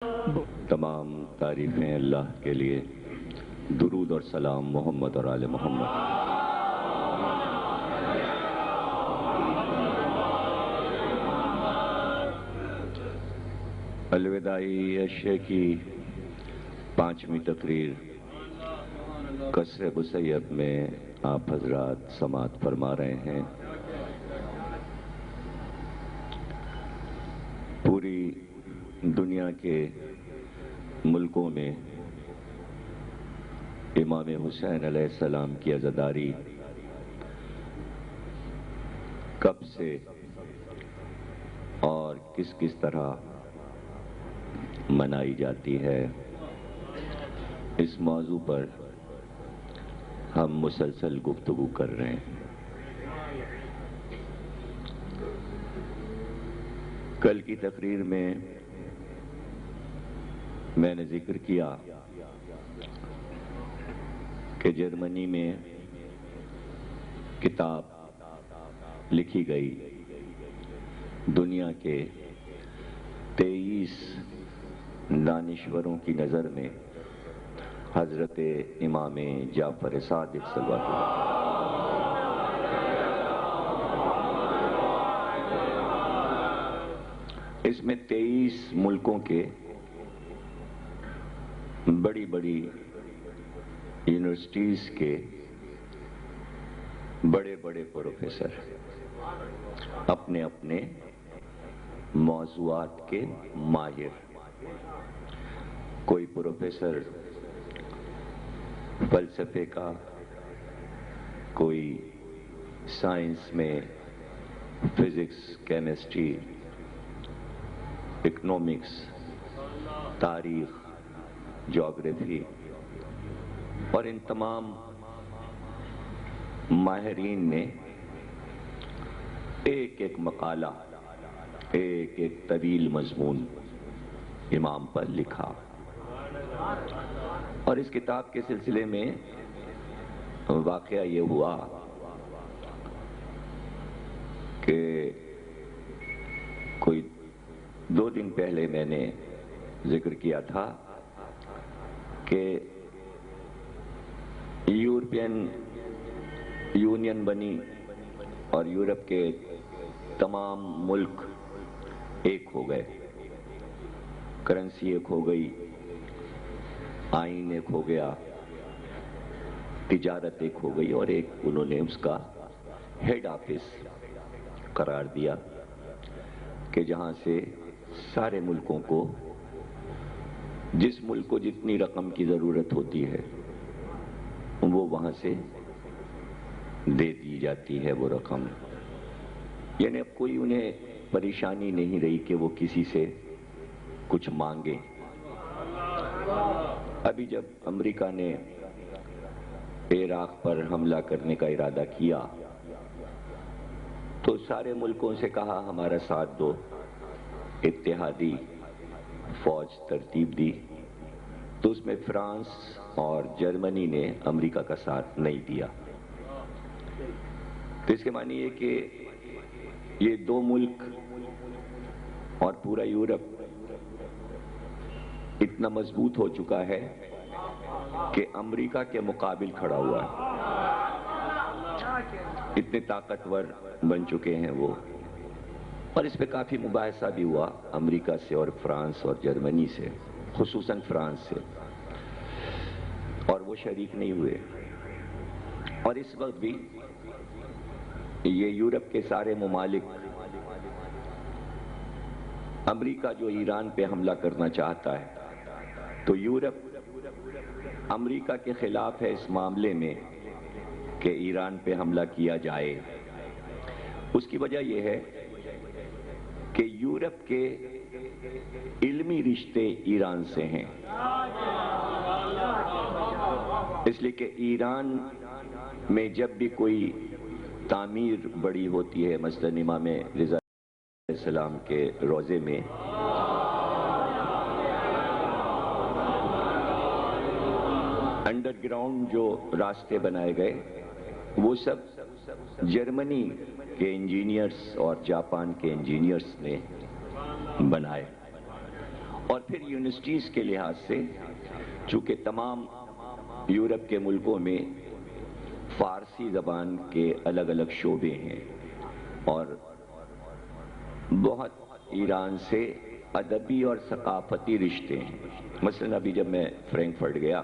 تمام تعریفیں اللہ کے لیے، درود اور سلام محمد اور آل محمد۔ الوداعی اشیاء کی 5ویں تقریر قصر بسیب میں آپ حضرات سماعت فرما رہے ہیں۔ پوری دنیا کے ملکوں میں امام حسین علیہ السلام کی عزاداری کب سے اور کس طرح منائی جاتی ہے، اس موضوع پر ہم مسلسل گفتگو کر رہے ہیں۔ کل کی تقریر میں میں نے ذکر کیا کہ جرمنی میں کتاب لکھی گئی، دنیا کے 23 دانشوروں کی نظر میں حضرت امام جعفر صادق صلوات اللہ، اس میں 23 ملکوں کے بڑی بڑی یونیورسٹیز کے بڑے بڑے پروفیسر اپنے اپنے موضوعات کے ماہر، کوئی پروفیسر فلسفے کا، کوئی سائنس میں فزکس، کیمسٹری، اکنامکس، تاریخ، جغرافی، اور ان تمام ماہرین نے ایک ایک مقالہ، ایک ایک طویل مضمون امام پر لکھا، اور اس کتاب کے سلسلے میں واقعہ یہ ہوا کہ کوئی 2 دن پہلے میں نے ذکر کیا تھا کہ یورپین یونین بنی اور یورپ کے تمام ملک ایک ہو گئے، کرنسی ایک ہو گئی، آئین ایک ہو گیا، تجارت ایک ہو گئی، اور ایک انہوں نے اس کا ہیڈ آفس قرار دیا کہ جہاں سے سارے ملکوں کو، جس ملک کو جتنی رقم کی ضرورت ہوتی ہے وہ وہاں سے دے دی جاتی ہے وہ رقم، یعنی اب کوئی انہیں پریشانی نہیں رہی کہ وہ کسی سے کچھ مانگے۔ ابھی جب امریکہ نے عراق پر حملہ کرنے کا ارادہ کیا تو سارے ملکوں سے کہا ہمارا ساتھ دو، اتحادی فوج ترتیب دی، تو اس میں فرانس اور جرمنی نے امریکہ کا ساتھ نہیں دیا۔ تو اس کے معنی یہ کہ یہ 2 ملک اور پورا یورپ اتنا مضبوط ہو چکا ہے کہ امریکہ کے مقابل کھڑا ہوا ہے، اتنے طاقتور بن چکے ہیں وہ، اور اس پہ کافی مباحثہ بھی ہوا امریکہ سے اور فرانس اور جرمنی سے، خصوصاً فرانس سے، اور وہ شریک نہیں ہوئے۔ اور اس وقت بھی یہ یورپ کے سارے ممالک، امریکہ جو ایران پہ حملہ کرنا چاہتا ہے تو یورپ امریکہ کے خلاف ہے اس معاملے میں کہ ایران پہ حملہ کیا جائے۔ اس کی وجہ یہ ہے کہ یورپ کے علمی رشتے ایران سے ہیں، اس لیے کہ ایران میں جب بھی کوئی تعمیر بڑی ہوتی ہے، مثلا امام رضا علیہ السلام کے روضے میں انڈر گراؤنڈ جو راستے بنائے گئے وہ سب جرمنی کے انجینئرز اور جاپان کے انجینئرز نے بنائے، اور پھر یونیورسٹیز کے لحاظ سے چونکہ تمام یورپ کے ملکوں میں فارسی زبان کے الگ الگ شعبے ہیں اور بہت ایران سے ادبی اور ثقافتی رشتے ہیں. مثلا ابھی جب میں فرینکفرٹ گیا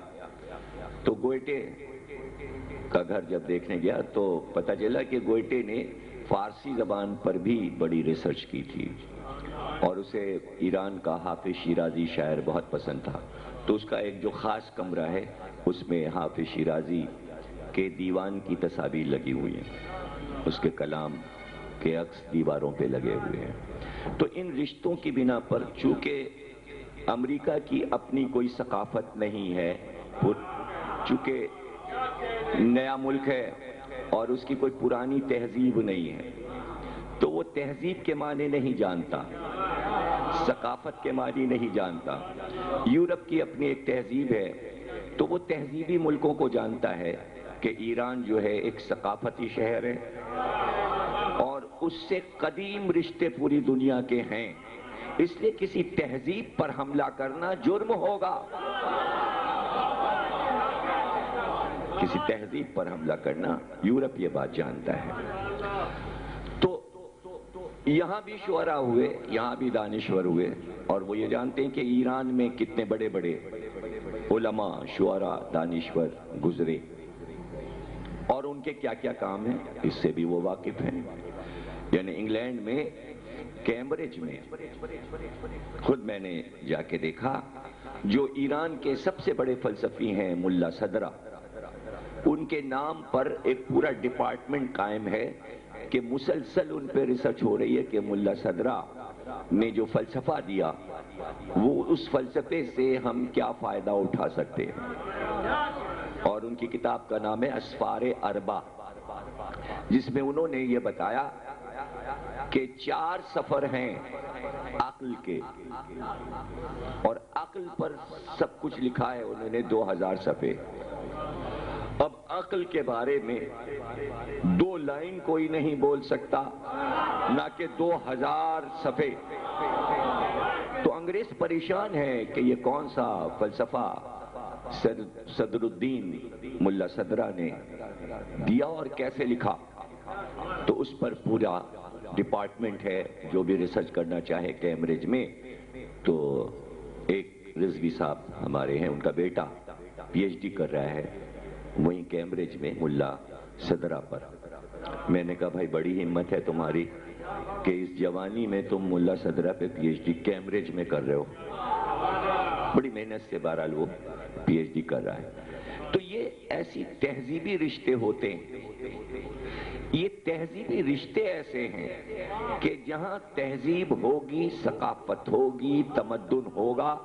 تو گوئٹے کا گھر جب دیکھنے گیا تو پتہ چلا کہ گوئٹے نے فارسی زبان پر بھی بڑی ریسرچ کی تھی اور اسے ایران کا حافظ شیرازی شاعر بہت پسند تھا. تو اس کا ایک جو خاص کمرہ ہے اس میں حافظ شیرازی کے دیوان کی تصاویر لگی ہوئی ہیں, اس کے کلام کے عکس دیواروں پہ لگے ہوئے ہیں. تو ان رشتوں کی بنا پر چونکہ امریکہ کی اپنی کوئی ثقافت نہیں ہے, چونکہ نیا ملک ہے اور اس کی کوئی پرانی تہذیب نہیں ہے, تو وہ تہذیب کے معنی نہیں جانتا, ثقافت کے معنی نہیں جانتا. یورپ کی اپنی ایک تہذیب ہے تو وہ تہذیبی ملکوں کو جانتا ہے کہ ایران جو ہے ایک ثقافتی شہر ہے اور اس سے قدیم رشتے پوری دنیا کے ہیں, اس لیے کسی تہذیب پر حملہ کرنا جرم ہوگا, کسی تہذیب پر حملہ کرنا. یورپ یہ بات جانتا ہے. تو یہاں بھی شعراء ہوئے, یہاں بھی دانشور ہوئے اور وہ یہ جانتے ہیں کہ ایران میں کتنے بڑے بڑے علماء, شعراء, دانشور گزرے اور ان کے کیا کیا کام ہیں, اس سے بھی وہ واقف ہیں. یعنی انگلینڈ میں کیمبرج میں خود میں نے جا کے دیکھا, جو ایران کے سب سے بڑے فلسفی ہیں ملا صدرہ, ان کے نام پر ایک پورا ڈپارٹمنٹ قائم ہے کہ مسلسل ان پہ ریسرچ ہو رہی ہے کہ ملا صدرہ نے جو فلسفہ دیا وہ اس فلسفے سے ہم کیا فائدہ اٹھا سکتے ہیں. اور ان کی کتاب کا نام ہے اسفار اربع, جس میں انہوں نے یہ بتایا کہ 4 سفر ہیں عقل کے اور عقل پر سب کچھ لکھا ہے انہوں نے 2000 صفحے. اب عقل کے بارے میں 2 لائن کوئی نہیں بول سکتا, نہ کہ 2000 صفحے. تو انگریز پریشان ہے کہ یہ کون سا فلسفہ صدر الدین ملا صدرہ نے دیا اور کیسے لکھا. تو اس پر پورا ڈپارٹمنٹ ہے جو بھی ریسرچ کرنا چاہے کیمبرج میں. تو ایک رضوی صاحب ہمارے ہیں, ان کا بیٹا پی ایچ ڈی کر رہا ہے وہیں کیمبرج میں ملا صدرہ پر. میں نے کہا بھائی بڑی ہمت ہے تمہاری کہ اس جوانی میں تم ملا صدرہ پہ پی ایچ ڈی کیمبرج میں کر رہے ہو. بڑی محنت سے بہرحال وہ پی ایچ ڈی کر رہا ہے. تو یہ ایسی تہذیبی رشتے ہوتے ہیں, یہ تہذیبی رشتے ایسے ہیں کہ جہاں تہذیب ہوگی, ثقافت ہوگی, تمدن ہوگا,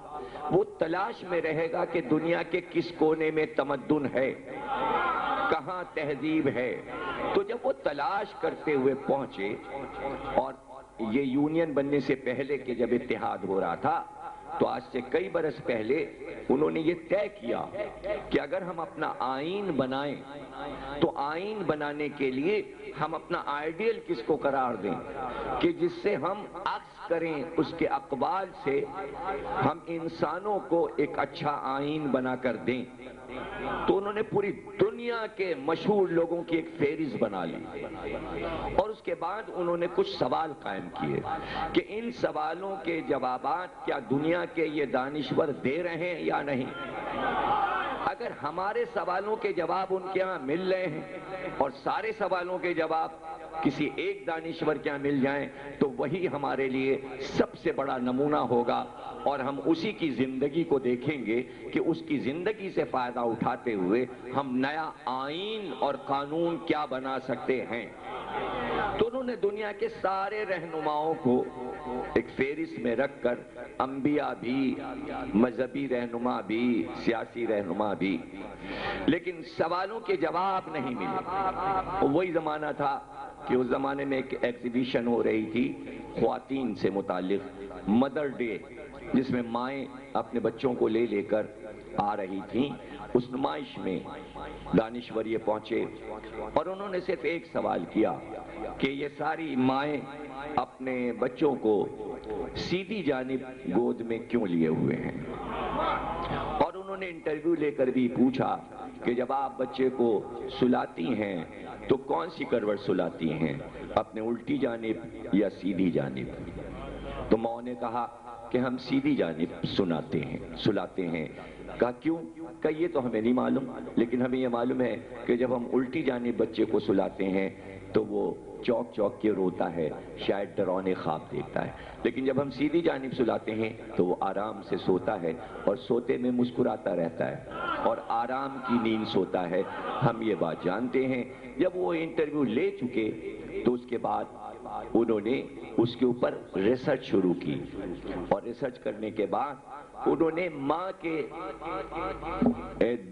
وہ تلاش میں رہے گا کہ دنیا کے کس کونے میں تمدن ہے, کہاں تہذیب ہے. تو جب وہ تلاش کرتے ہوئے پہنچے, اور یہ یونین بننے سے پہلے کہ جب اتحاد ہو رہا تھا تو آج سے کئی برس پہلے انہوں نے یہ طے کیا کہ اگر ہم اپنا آئین بنائیں تو آئین بنانے کے لیے ہم اپنا آئیڈیل کس کو قرار دیں کہ جس سے ہم عکس کریں اس کے اقوال سے, ہم انسانوں کو ایک اچھا آئین بنا کر دیں. تو انہوں نے پوری دنیا کے مشہور لوگوں کی ایک فہرست بنا لی اور اس کے بعد انہوں نے کچھ سوال قائم کیے کہ ان سوالوں کے جوابات کیا دنیا کے یہ دانشور دے رہے ہیں یا نہیں. اگر ہمارے سوالوں کے جواب ان کے ہاں مل رہے ہیں اور سارے سوالوں کے جواب کسی ایک دانشور کے ہاں مل جائیں تو وہی ہمارے لیے سب سے بڑا نمونہ ہوگا اور ہم اسی کی زندگی کو دیکھیں گے کہ اس کی زندگی سے فائدہ اٹھاتے ہوئے ہم نیا آئین اور قانون کیا بنا سکتے ہیں. تو انہوں نے دنیا کے سارے رہنماؤں کو ایک فہرست میں رکھ کر, انبیاء بھی, مذہبی رہنما بھی, سیاسی رہنما بھی, لیکن سوالوں کے جواب نہیں ملے. وہی زمانہ تھا کہ اس زمانے میں ایک ایگزیبیشن ہو رہی تھی خواتین سے متعلق, مدر ڈے, جس میں مائیں اپنے بچوں کو لے کر آ رہی تھیں، اس نمائش میں دانشور یہ پہنچے اور انہوں نے صرف ایک سوال کیا کہ یہ ساری مائیں اپنے بچوں کو سیدھی جانب گود میں کیوں لیے ہوئے ہیں؟ اور انہوں نے انٹرویو لے کر بھی پوچھا کہ جب آپ بچے کو سلاتی ہیں تو کون سی کروٹ سلاتی ہیں، اپنے الٹی جانب یا سیدھی جانب؟ تو ماں نے کہا کہ ہم سیدھی جانب سلاتے ہیں۔ کہا کیوں؟ کہا یہ تو ہمیں نہیں معلوم، لیکن ہمیں یہ معلوم ہے کہ جب ہم الٹی جانب بچے کو سلاتے ہیں تو وہ چوک چوک کے روتا ہے، شاید ڈراؤنے خواب دیکھتا ہے، لیکن جب ہم سیدھی جانب سلاتے ہیں تو وہ آرام سے سوتا ہے اور سوتے میں مسکراتا رہتا ہے اور آرام کی نیند سوتا ہے۔ ہم یہ بات جانتے ہیں۔ جب وہ انٹرویو لے چکے تو اس کے بعد انہوں نے اس کے اوپر ریسرچ شروع کی، اور ریسرچ کرنے کے بعد انہوں نے ماں کے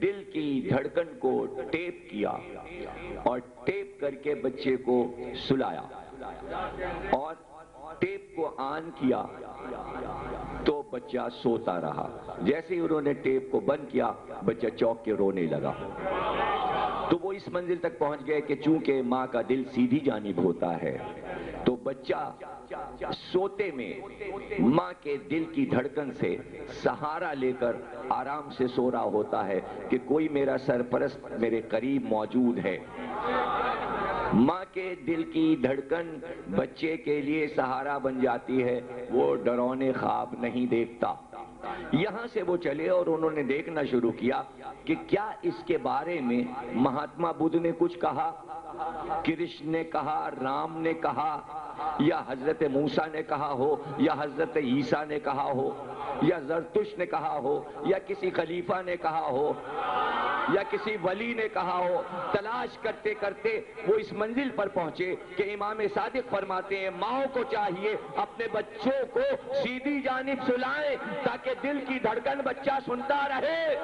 دل کی دھڑکن کو ٹیپ کیا اور ٹیپ کر کے بچے کو سلایا اور ٹیپ کو آن کیا تو بچہ سوتا رہا۔ جیسے ہی انہوں نے ٹیپ کو بند کیا بچہ چوک کے رونے لگا۔ تو وہ اس منزل تک پہنچ گئے کہ چونکہ ماں کا دل سیدھی جانب ہوتا ہے تو بچہ سوتے میں ماں کے دل کی دھڑکن سے سہارا لے کر آرام سے سو رہا ہوتا ہے کہ کوئی میرا سرپرست میرے قریب موجود ہے۔ ماں کے دل کی دھڑکن بچے کے لیے سہارا بن جاتی ہے، وہ ڈراؤنے خواب نہیں دیکھتا۔ یہاں سے وہ چلے اور انہوں نے دیکھنا شروع کیا کہ کیا اس کے بارے میں مہاتما بدھ نے کچھ کہا، کرشن نے کہا، رام نے کہا، یا حضرت موسیٰ نے کہا ہو، یا حضرت عیسیٰ نے کہا ہو، یا زرتشت نے کہا ہو، یا کسی خلیفہ نے کہا ہو، یا کسی ولی نے کہا ہو۔ تلاش کرتے کرتے وہ اس منزل پر پہنچے کہ امام صادق فرماتے ہیں ماؤں کو چاہیے اپنے بچوں کو سیدھی جانب سلائیں تاکہ دل کی دھڑکن بچہ سنتا رہے،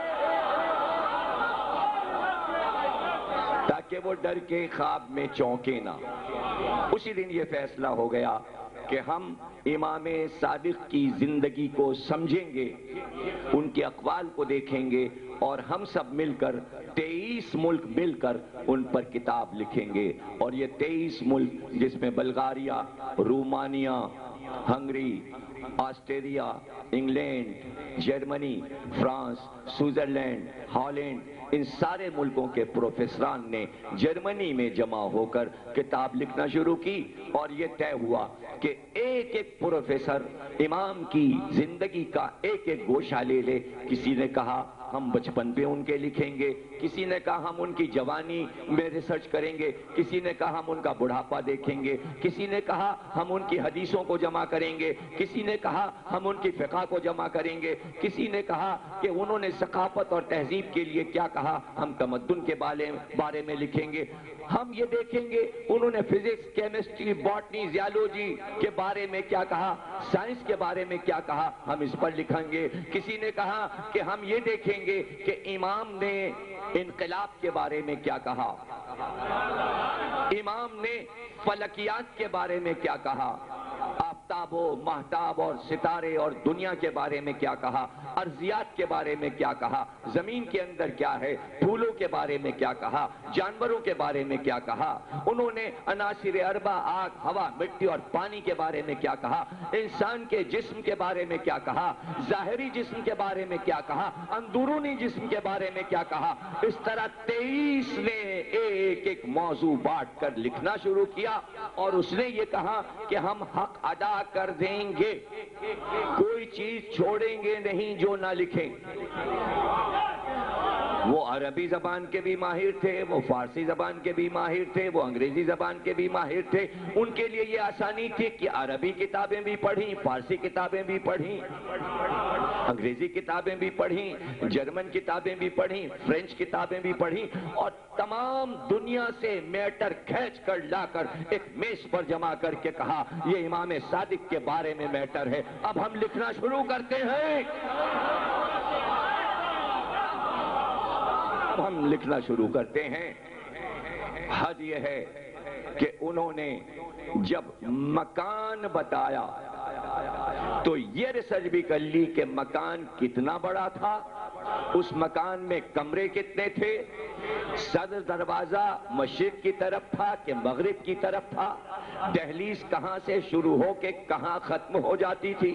تاکہ وہ ڈر کے خواب میں چونکے نہ۔ اسی دن یہ فیصلہ ہو گیا کہ ہم امام صادق کی زندگی کو سمجھیں گے، ان کے اقوال کو دیکھیں گے، اور ہم سب مل کر 23 ملک مل کر ان پر کتاب لکھیں گے۔ اور یہ 23 ملک جس میں Bulgaria, Romania, Hungary, Australia, England, جرمنی، فرانس، سوئٹزرلینڈ، ہالینڈ، ان سارے ملکوں کے پروفیسران نے جرمنی میں جمع ہو کر کتاب لکھنا شروع کی، اور یہ طے ہوا کہ ایک ایک پروفیسر امام کی زندگی کا ایک ایک گوشہ لے لے۔ کسی نے کہا ہم بچپن پہ ان کے لکھیں گے، کسی نے کہا ہم ان کی جوانی میں ریسرچ کریں گے، کسی نے کہا ہم ان کا بڑھاپا دیکھیں گے، کسی نے کہا ہم ان کی حدیثوں کو جمع کریں گے، کسی نے کہا ہم ان کی فقہ کو جمع کریں گے، کسی نے کہا کہ انہوں نے ثقافت اور تہذیب کے لیے کیا کہا، ہم تمدن کے بارے میں لکھیں گے۔ ہم یہ دیکھیں گے انہوں نے فزکس، کیمسٹری، باٹنی، زیالوجی کے بارے میں کیا کہا، سائنس کے بارے میں کیا کہا، ہم اس پر لکھیں گے۔ کسی نے کہا کہ ہم یہ دیکھیں گے کہ امام نے انقلاب کے بارے میں کیا کہا، امام نے فلکیات کے بارے میں کیا کہا، آفتاب و مہتاب اور ستارے اور دنیا کے بارے میں کیا کہا، ارضیات کے بارے میں کیا کہا، زمین کے اندر کیا ہے، پھولوں کے بارے میں کیا کہا، جانوروں کے بارے میں کیا کہا، انہوں نے عناصر اربع، آگ، ہوا، مٹی اور پانی کے بارے میں کیا کہا، انسان کے جسم کے بارے میں کیا کہا، ظاہری جسم کے بارے میں کیا کہا، اندرونی جسم کے بارے میں کیا کہا۔ اس طرح 23 نے ایک ایک موضوع بانٹ کر لکھنا شروع کیا، اور اس نے یہ کہا کہ ہم حق ادا کر دیں گے، کوئی چیز چھوڑیں گے نہیں جو نہ لکھیں۔ وہ عربی زبان کے بھی ماہر تھے، وہ فارسی زبان کے بھی ماہر تھے، وہ انگریزی زبان کے بھی ماہر تھے۔ ان کے لیے یہ آسانی تھی کہ عربی کتابیں بھی پڑھیں، فارسی کتابیں بھی پڑھیں، انگریزی کتابیں بھی پڑھیں، جرمن کتابیں بھی پڑھیں، فرینچ کتابیں بھی پڑھیں، اور تمام دنیا سے میٹر کھینچ کر لا کر ایک میز پر جمع کر کے کہا یہ امام صادق کے بارے میں میٹر ہے، اب ہم لکھنا شروع کرتے ہیں۔ اب ہم لکھنا شروع کرتے ہیں۔ حد یہ ہے کہ انہوں نے جب مکان بتایا تو یہ ریسرچ بھی کر لی کہ مکان کتنا بڑا تھا اس مکان میں کمرے کتنے تھے، صدر دروازہ مشرق کی طرف تھا کہ مغرب کی طرف تھا، دہلیز کہاں سے شروع ہو کے کہاں ختم ہو جاتی تھی،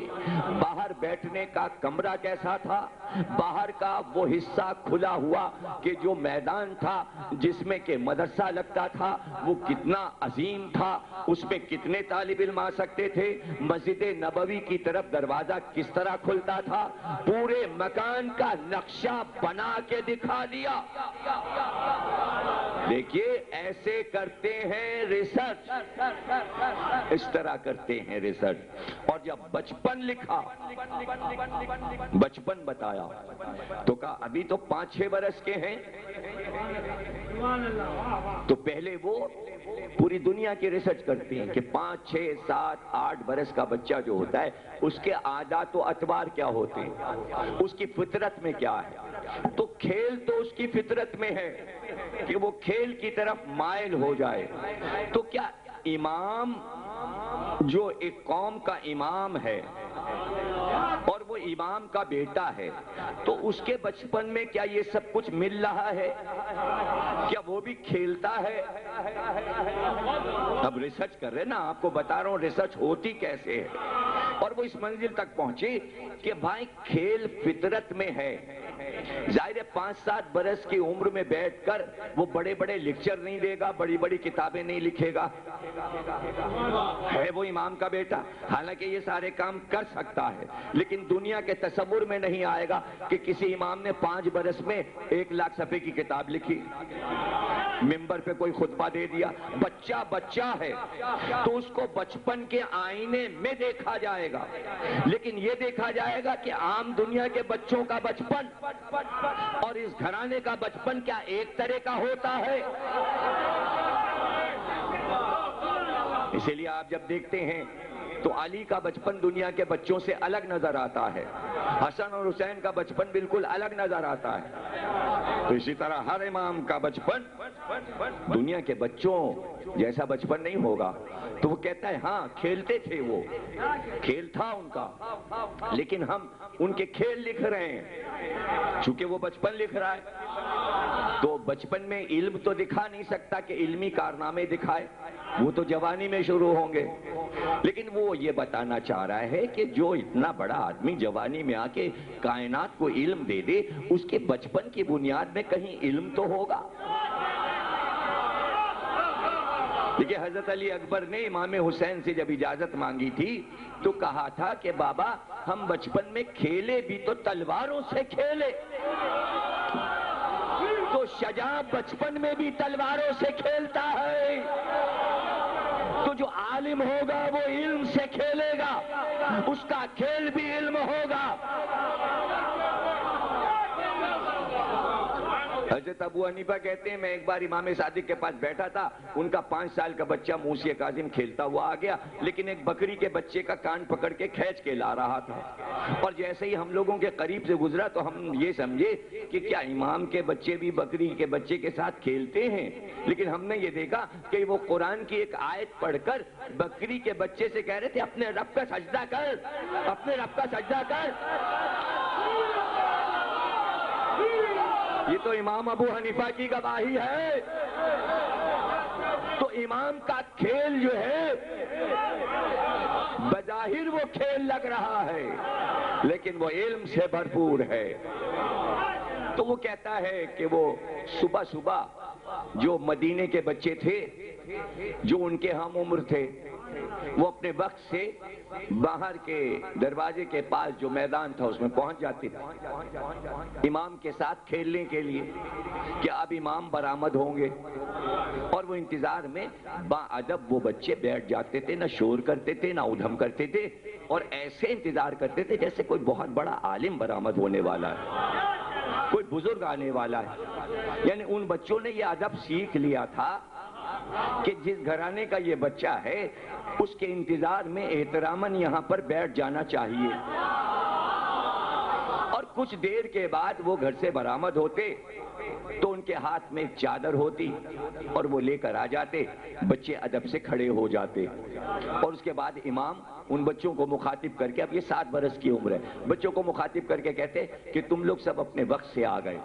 باہر بیٹھنے کا کمرہ کیسا تھا، باہر کا وہ حصہ کھلا ہوا کہ جو میدان تھا جس میں کہ مدرسہ لگتا تھا وہ کتنا عظیم تھا، اس میں کتنے طالب علم آ سکتے تھے، مسجد نبوی کی طرف دروازہ کس طرح کھلتا تھا، پورے مکان کا نقشہ بنا کے دکھا دیا۔ دیکھیے ایسے کرتے ہیں ریسرچ، اس طرح کرتے ہیں ریسرچ۔ اور جب بچپن لکھا، بچپن بتایا تو کہا ابھی تو 5-6 برس کے ہیں، تو پہلے وہ پوری دنیا کی ریسرچ کرتے ہیں کہ 5, 6, 7, 8 برس کا بچہ جو ہوتا ہے اس کے عادات و اطوار کیا ہوتے ہیں، اس کی فطرت میں کیا ہے۔ تو کھیل تو اس کی فطرت میں ہے کہ وہ کھیل کی طرف مائل ہو جائے۔ تو کیا امام جو ایک قوم کا امام ہے اور وہ امام کا بیٹا ہے تو اس کے بچپن میں کیا یہ سب کچھ مل رہا ہے؟ کیا وہ بھی کھیلتا ہے؟ اب ریسرچ کر رہے نا، آپ کو بتا رہا ہوں ریسرچ ہوتی کیسے ہے۔ اور وہ اس منزل تک پہنچی کہ بھائی کھیل فطرت میں ہے۔ ظاہر ہے 5-7 برس کی عمر میں بیٹھ کر وہ بڑے بڑے لیکچر نہیں دے گا، بڑی بڑی کتابیں نہیں لکھے گا، ہے وہ امام کا بیٹا، حالانکہ یہ سارے کام کر سکتا ہے، لیکن دنیا کے تصور میں نہیں آئے گا کہ کسی امام نے 5 برس میں 1 لاکھ صفحے کی کتاب لکھی، ممبر پہ کوئی خطبہ دے دیا۔ بچہ بچہ ہے تو اس کو بچپن کے آئینے میں دیکھا جائے گا، لیکن یہ دیکھا جائے گا کہ عام دنیا کے بچوں کا بچپن اور اس گھرانے کا بچپن کیا ایک طرح کا ہوتا ہے؟ اسی لیے آپ جب دیکھتے ہیں تو علی کا بچپن دنیا کے بچوں سے الگ نظر آتا ہے، حسن اور حسین کا بچپن بالکل الگ نظر آتا ہے۔ تو اسی طرح ہر امام کا بچپن دنیا کے بچوں جیسا بچپن نہیں ہوگا۔ تو وہ کہتا ہے ہاں کھیلتے تھے، وہ کھیل تھا ان کا، لیکن ہم ان کے کھیل لکھ رہے ہیں چونکہ وہ بچپن لکھ رہا ہے۔ تو بچپن میں علم تو دکھا نہیں سکتا کہ علمی کارنامے دکھائے، وہ تو جوانی میں شروع ہوں گے، لیکن وہ یہ بتانا چاہ رہا ہے کہ جو اتنا بڑا آدمی جوانی میں آ کے کائنات کو علم دے دے، اس کے بچپن کی بنیاد میں کہیں علم تو ہوگا۔ دیکھیے حضرت علی اکبر نے امام حسین سے جب اجازت مانگی تھی تو کہا تھا کہ بابا ہم بچپن میں کھیلے بھی تو تلواروں سے کھیلے، تو شجاع بچپن میں بھی تلواروں سے کھیلتا ہے، تو جو عالم ہوگا وہ علم سے کھیلے گا، اس کا کھیل بھی علم ہوگا۔ حضرت ابو حنیفہ کہتے ہیں میں ایک بار امام صادق کے پاس بیٹھا تھا، ان کا 5 سال کا بچہ موسی کاظم کھیلتا ہوا آ گیا، لیکن ایک بکری کے بچے کا کان پکڑ کے کھینچ کے لا رہا تھا، اور جیسے ہی ہم لوگوں کے قریب سے گزرا تو ہم یہ سمجھے کہ کیا امام کے بچے بھی بکری کے بچے کے ساتھ کھیلتے ہیں، لیکن ہم نے یہ دیکھا کہ وہ قرآن کی ایک آیت پڑھ کر بکری کے بچے سے کہہ رہے تھے اپنے رب کا سجدہ کر، اپنے رب کا سجدہ کر۔ یہ تو امام ابو حنیفہ کی گواہی ہے۔ تو امام کا کھیل جو ہے بظاہر وہ کھیل لگ رہا ہے لیکن وہ علم سے بھرپور ہے۔ تو وہ کہتا ہے کہ وہ صبح صبح جو مدینے کے بچے تھے جو ان کے ہم عمر تھے وہ اپنے وقت سے باہر کے دروازے کے پاس جو میدان تھا اس میں پہنچ جاتے تھے امام کے ساتھ کھیلنے کے لیے کہ اب امام برآمد ہوں گے، اور وہ انتظار میں با ادب وہ بچے بیٹھ جاتے تھے، نہ شور کرتے تھے نہ ادھم کرتے تھے، اور ایسے انتظار کرتے تھے جیسے کوئی بہت بڑا عالم برآمد ہونے والا ہے، کوئی بزرگ آنے والا ہے۔ یعنی ان بچوں نے یہ ادب سیکھ لیا تھا کہ جس گھرانے کا یہ بچہ ہے اس کے انتظار میں احتراماً یہاں پر بیٹھ جانا چاہیے، اور کچھ دیر کے بعد وہ گھر سے برآمد ہوتے تو ان کے ہاتھ میں چادر ہوتی اور وہ لے کر آ جاتے، بچے ادب سے کھڑے ہو جاتے، اور اس کے بعد امام ان بچوں کو مخاطب کر کے، اب یہ 7 برس کی عمر ہے، بچوں کو مخاطب کر کے کہتے کہ تم لوگ سب اپنے وقت سے آ گئے،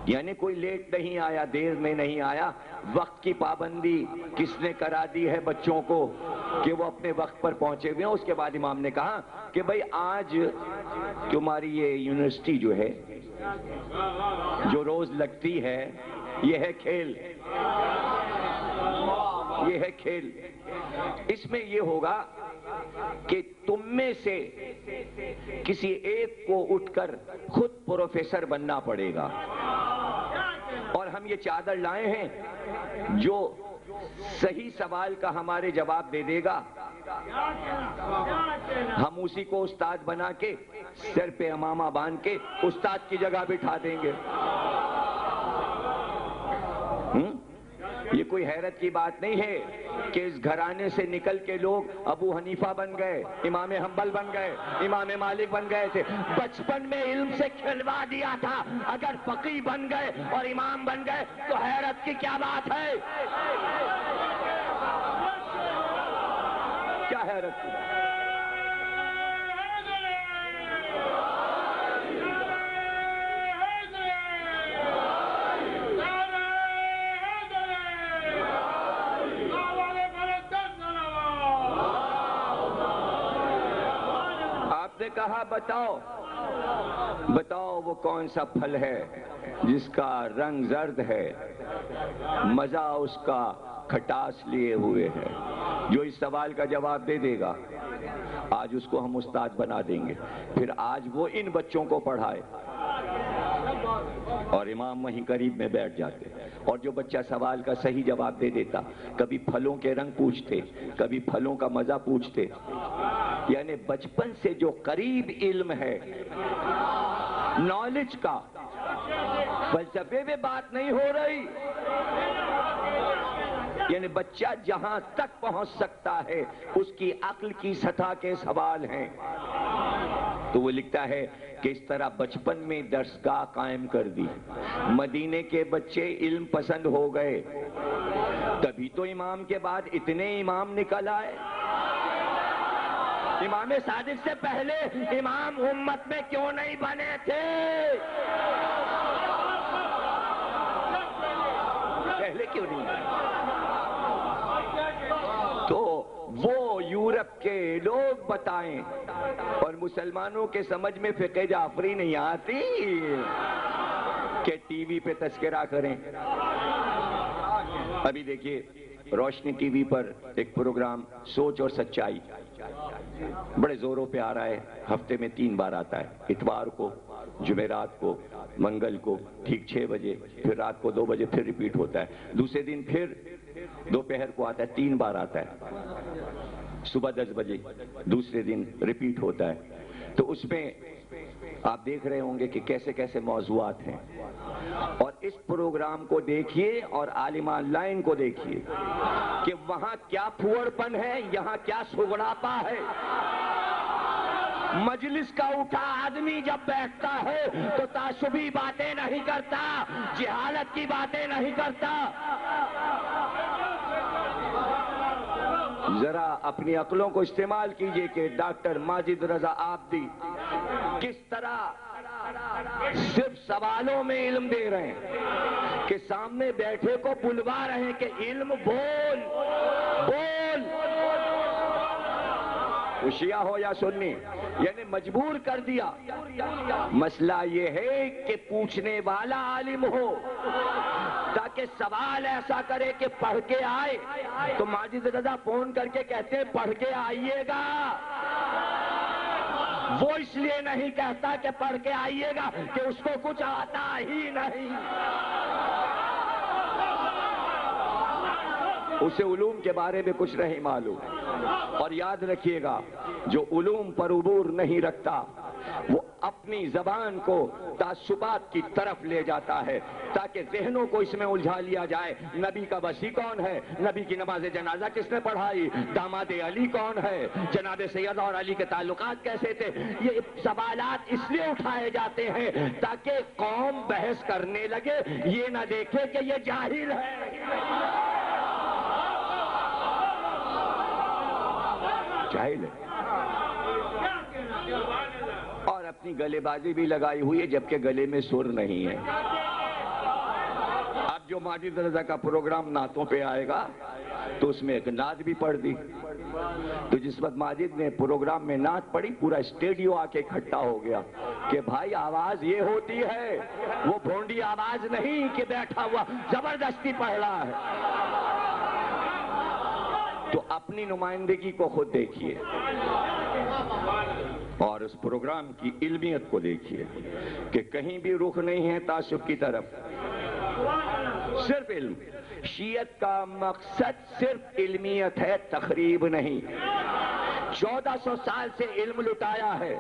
یعنی کوئی لیٹ نہیں آیا، دیر میں نہیں آیا، وقت کی پابندی کس نے کرا دی ہے بچوں کو کہ وہ اپنے وقت پر پہنچے ہوئے ہیں۔ اس کے بعد امام نے کہا کہ بھئی آج تمہاری یہ یونیورسٹی جو ہے، جو روز لگتی ہے، یہ ہے کھیل، یہ ہے کھیل، اس میں یہ ہوگا کہ تم میں سے کسی ایک کو اٹھ کر خود پروفیسر بننا پڑے گا، اور ہم یہ چادر لائے ہیں، جو صحیح سوال کا ہمارے جواب دے دے گا ہم اسی کو استاد بنا کے سر پہ امامہ باندھ کے استاد کی جگہ بٹھا دیں گے۔ یہ کوئی حیرت کی بات نہیں ہے کہ اس گھرانے سے نکل کے لوگ ابو حنیفہ بن گئے، امام حنبل بن گئے، امام مالک بن گئے تھے، بچپن میں علم سے کھلوا دیا تھا، اگر فقیہ بن گئے اور امام بن گئے تو حیرت کی کیا بات ہے؟ کیا حیرت کی بات؟ کہا بتاؤ وہ کون سا پھل ہے جس کا رنگ زرد ہے، مزہ اس کا کھٹاس لیے ہوئے ہے۔ جو اس سوال کا جواب دے دے گا آج اس کو ہم استاد بنا دیں گے، پھر آج وہ ان بچوں کو پڑھائے، اور امام وہیں قریب میں بیٹھ جاتے، اور جو بچہ سوال کا صحیح جواب دے دیتا، کبھی پھلوں کے رنگ پوچھتے، کبھی پھلوں کا مزہ پوچھتے، یعنی بچپن سے جو قریب علم ہے نالج کا، فلسفے میں بات نہیں ہو رہی، یعنی بچہ جہاں تک پہنچ سکتا ہے اس کی عقل کی سطح کے سوال ہیں۔ تو وہ لکھتا ہے کہ اس طرح بچپن میں درسگاہ قائم کر دی، مدینے کے بچے علم پسند ہو گئے، تبھی تو امام کے بعد اتنے امام نکل آئے۔ امام صادق سے پہلے امام امت میں کیوں نہیں بنے تھے؟ پہلے کیوں نہیں بنے؟ تو وہ یورپ کے لوگ بتائیں، اور مسلمانوں کے سمجھ میں فقہ جعفری نہیں آتی کہ ٹی وی پہ تذکرہ کریں۔ ابھی دیکھیے روشنی ٹی وی پر ایک پروگرام سوچ اور سچائی بڑے زوروں پہ آ رہا ہے، ہفتے میں 3 بار آتا ہے، اتوار کو، جمعرات کو، منگل کو، ٹھیک 6 بجے، پھر رات کو 2 بجے پھر ریپیٹ ہوتا ہے، دوسرے دن پھر دوپہر کو آتا ہے، 3 بار آتا ہے، صبح 10 بجے دوسرے دن ریپیٹ ہوتا ہے۔ تو اس میں آپ دیکھ رہے ہوں گے کہ کیسے کیسے موضوعات ہیں، اور اس پروگرام کو دیکھیے اور عالمان لائن کو دیکھیے کہ وہاں کیا پھوڑ پن ہے، یہاں کیا سگڑاپا ہے۔ مجلس کا اٹھا آدمی جب بیٹھتا ہے تو تعصبی باتیں نہیں کرتا، جہالت کی باتیں نہیں کرتا۔ ذرا اپنی عقلوں کو استعمال کیجئے کہ ڈاکٹر ماجد رضا عابدی کس طرح صرف سوالوں میں علم دے رہے ہیں کہ سامنے بیٹھے کو بلوا رہے ہیں کہ علم بول بول، وہ شیعہ ہو یا سنی، یعنی مجبور کر دیا۔ مسئلہ یہ ہے کہ پوچھنے والا عالم ہو تاکہ سوال ایسا کرے کہ پڑھ کے آئے۔ تو ماجد رضا فون کر کے کہتے ہیں پڑھ کے آئیے گا، وہ اس لیے نہیں کہتا کہ پڑھ کے آئیے گا کہ اس کو کچھ آتا ہی نہیں، اسے علوم کے بارے میں کچھ نہیں معلوم۔ اور یاد رکھیے گا جو علوم پر عبور نہیں رکھتا وہ اپنی زبان کو تعصبات کی طرف لے جاتا ہے تاکہ ذہنوں کو اس میں الجھا لیا جائے۔ نبی کا وصی کون ہے؟ نبی کی نماز جنازہ کس نے پڑھائی؟ داماد علی کون ہے؟ جناب سیدہ اور علی کے تعلقات کیسے تھے؟ یہ سوالات اس لیے اٹھائے جاتے ہیں تاکہ قوم بحث کرنے لگے، یہ نہ دیکھے کہ یہ جاہل ہے۔ جاہل ہے، اور اپنی گلے بازی بھی لگائی ہوئی ہے جبکہ گلے میں سر نہیں ہے۔ اب جو ماجد رضا کا پروگرام نعتوں پہ آئے گا تو اس میں ایک نعت بھی پڑھ دی، تو جس وقت ماجد نے پروگرام میں نعت پڑھی پورا اسٹیڈیو آ کے اکٹھا ہو گیا کہ بھائی آواز یہ ہوتی ہے، وہ بھونڈی آواز نہیں کہ بیٹھا ہوا زبردستی پڑھ رہا ہے۔ تو اپنی نمائندگی کو خود دیکھیے اور اس پروگرام کی علمیت کو دیکھیے کہ کہیں بھی رخ نہیں ہے تعصب کی طرف، صرف علم۔ شیعت کا مقصد صرف علمیت ہے، تخریب نہیں۔ 1400 سال سے علم لٹایا ہے،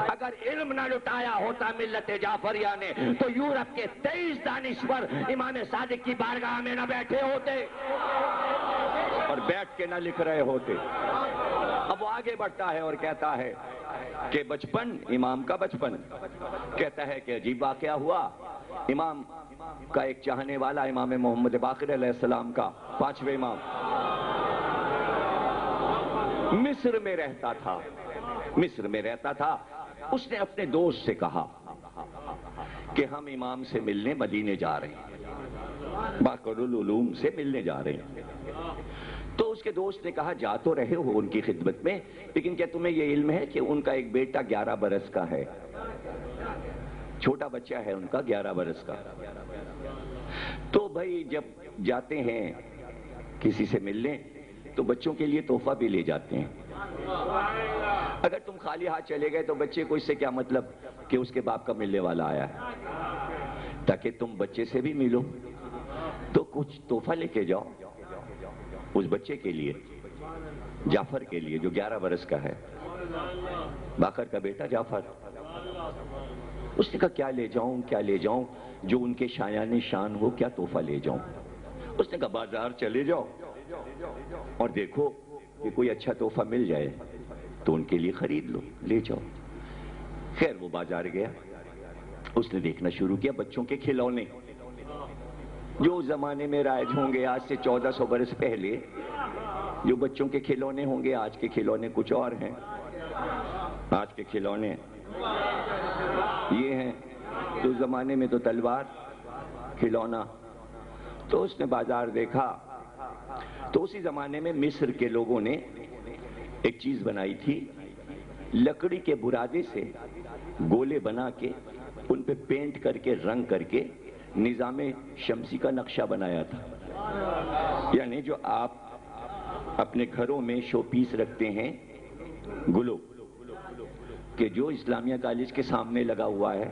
اگر علم نہ لٹایا ہوتا ملت جعفریہ نے تو یورپ کے 23 دانشور امام صادق کی بارگاہ میں نہ بیٹھے ہوتے اور بیٹھ کے نہ لکھ رہے ہوتے۔ اب وہ آگے بڑھتا ہے اور کہتا ہے کہ بچپن، امام کا بچپن، کہتا ہے کہ عجیب واقعہ ہوا، امام کا ایک چاہنے والا امام محمد باقر علیہ السلام کا 5ویں امام مصر میں رہتا تھا، اس نے اپنے دوست سے کہا کہ ہم امام سے ملنے مدینے جا رہے ہیں، باقر العلوم سے ملنے جا رہے ہیں۔ تو اس کے دوست نے کہا جا تو رہے ہو ان کی خدمت میں، لیکن کیا تمہیں یہ علم ہے کہ ان کا ایک بیٹا 11 برس کا ہے، چھوٹا بچہ ہے ان کا 11 برس کا۔ تو بھائی جب جاتے ہیں کسی سے ملنے تو بچوں کے لیے تحفہ بھی لے جاتے ہیں، اگر تم خالی ہاتھ چلے گئے تو بچے کو اس سے کیا مطلب کہ اس کے باپ کا ملنے والا آیا ہے، تاکہ تم بچے سے بھی ملو تو کچھ تحفہ لے کے جاؤ اس بچے کے لیے، جعفر کے لیے جو 11 برس کا ہے، باقر کا بیٹا جعفر۔ اس نے کہا کیا لے جاؤں جو ان کے شایان شان ہو، کیا تحفہ لے جاؤں؟ اس نے کہا بازار چلے جاؤ اور دیکھو کہ کوئی اچھا تحفہ مل جائے تو ان کے لیے خرید لو، لے جاؤ۔ خیر وہ بازار گیا، اس نے دیکھنا شروع کیا بچوں کے کھلونے جو اس زمانے میں رائج ہوں گے، آج سے 1400 برس پہلے جو بچوں کے کھلونے ہوں گے، آج کے کھلونے کچھ اور ہیں۔ آج کے کھلونے یہ ہیں، تو اس زمانے میں تو تلوار کھلونا۔ تو اس نے بازار دیکھا تو اسی زمانے میں مصر کے لوگوں نے ایک چیز بنائی تھی، لکڑی کے برادے سے گولے بنا کے ان پہ پینٹ کر کے رنگ کر کے نظام شمسی کا نقشہ بنایا تھا، یعنی جو آپ اپنے گھروں میں شو پیس رکھتے ہیں گلو کہ جو اسلامیہ کالج کے سامنے لگا ہوا ہے،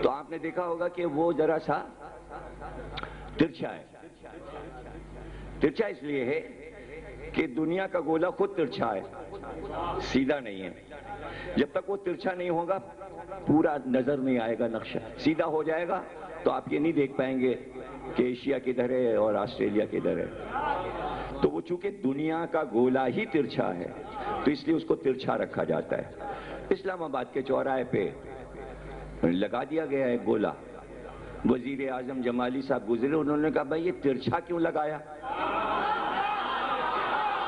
تو آپ نے دیکھا ہوگا کہ وہ ذرا سا ترچھا ہے۔ ترچھا اس لیے ہے کہ دنیا کا گولا خود ترچھا ہے، سیدھا نہیں ہے۔ جب تک وہ ترچھا نہیں ہوگا پورا نظر نہیں آئے گا نقشہ، سیدھا ہو جائے گا تو آپ یہ نہیں دیکھ پائیں گے کہ ایشیا کدھر ہے اور آسٹریلیا کدھر ہے۔ تو وہ چونکہ دنیا کا گولا ہی ترچھا ہے تو اس لیے اس کو ترچھا رکھا جاتا ہے۔ اسلام آباد کے چوراہے پہ لگا دیا گیا ہے گولا، وزیر اعظم جمالی صاحب گزرے، انہوں نے کہا بھائی یہ ترچھا کیوں لگایا؟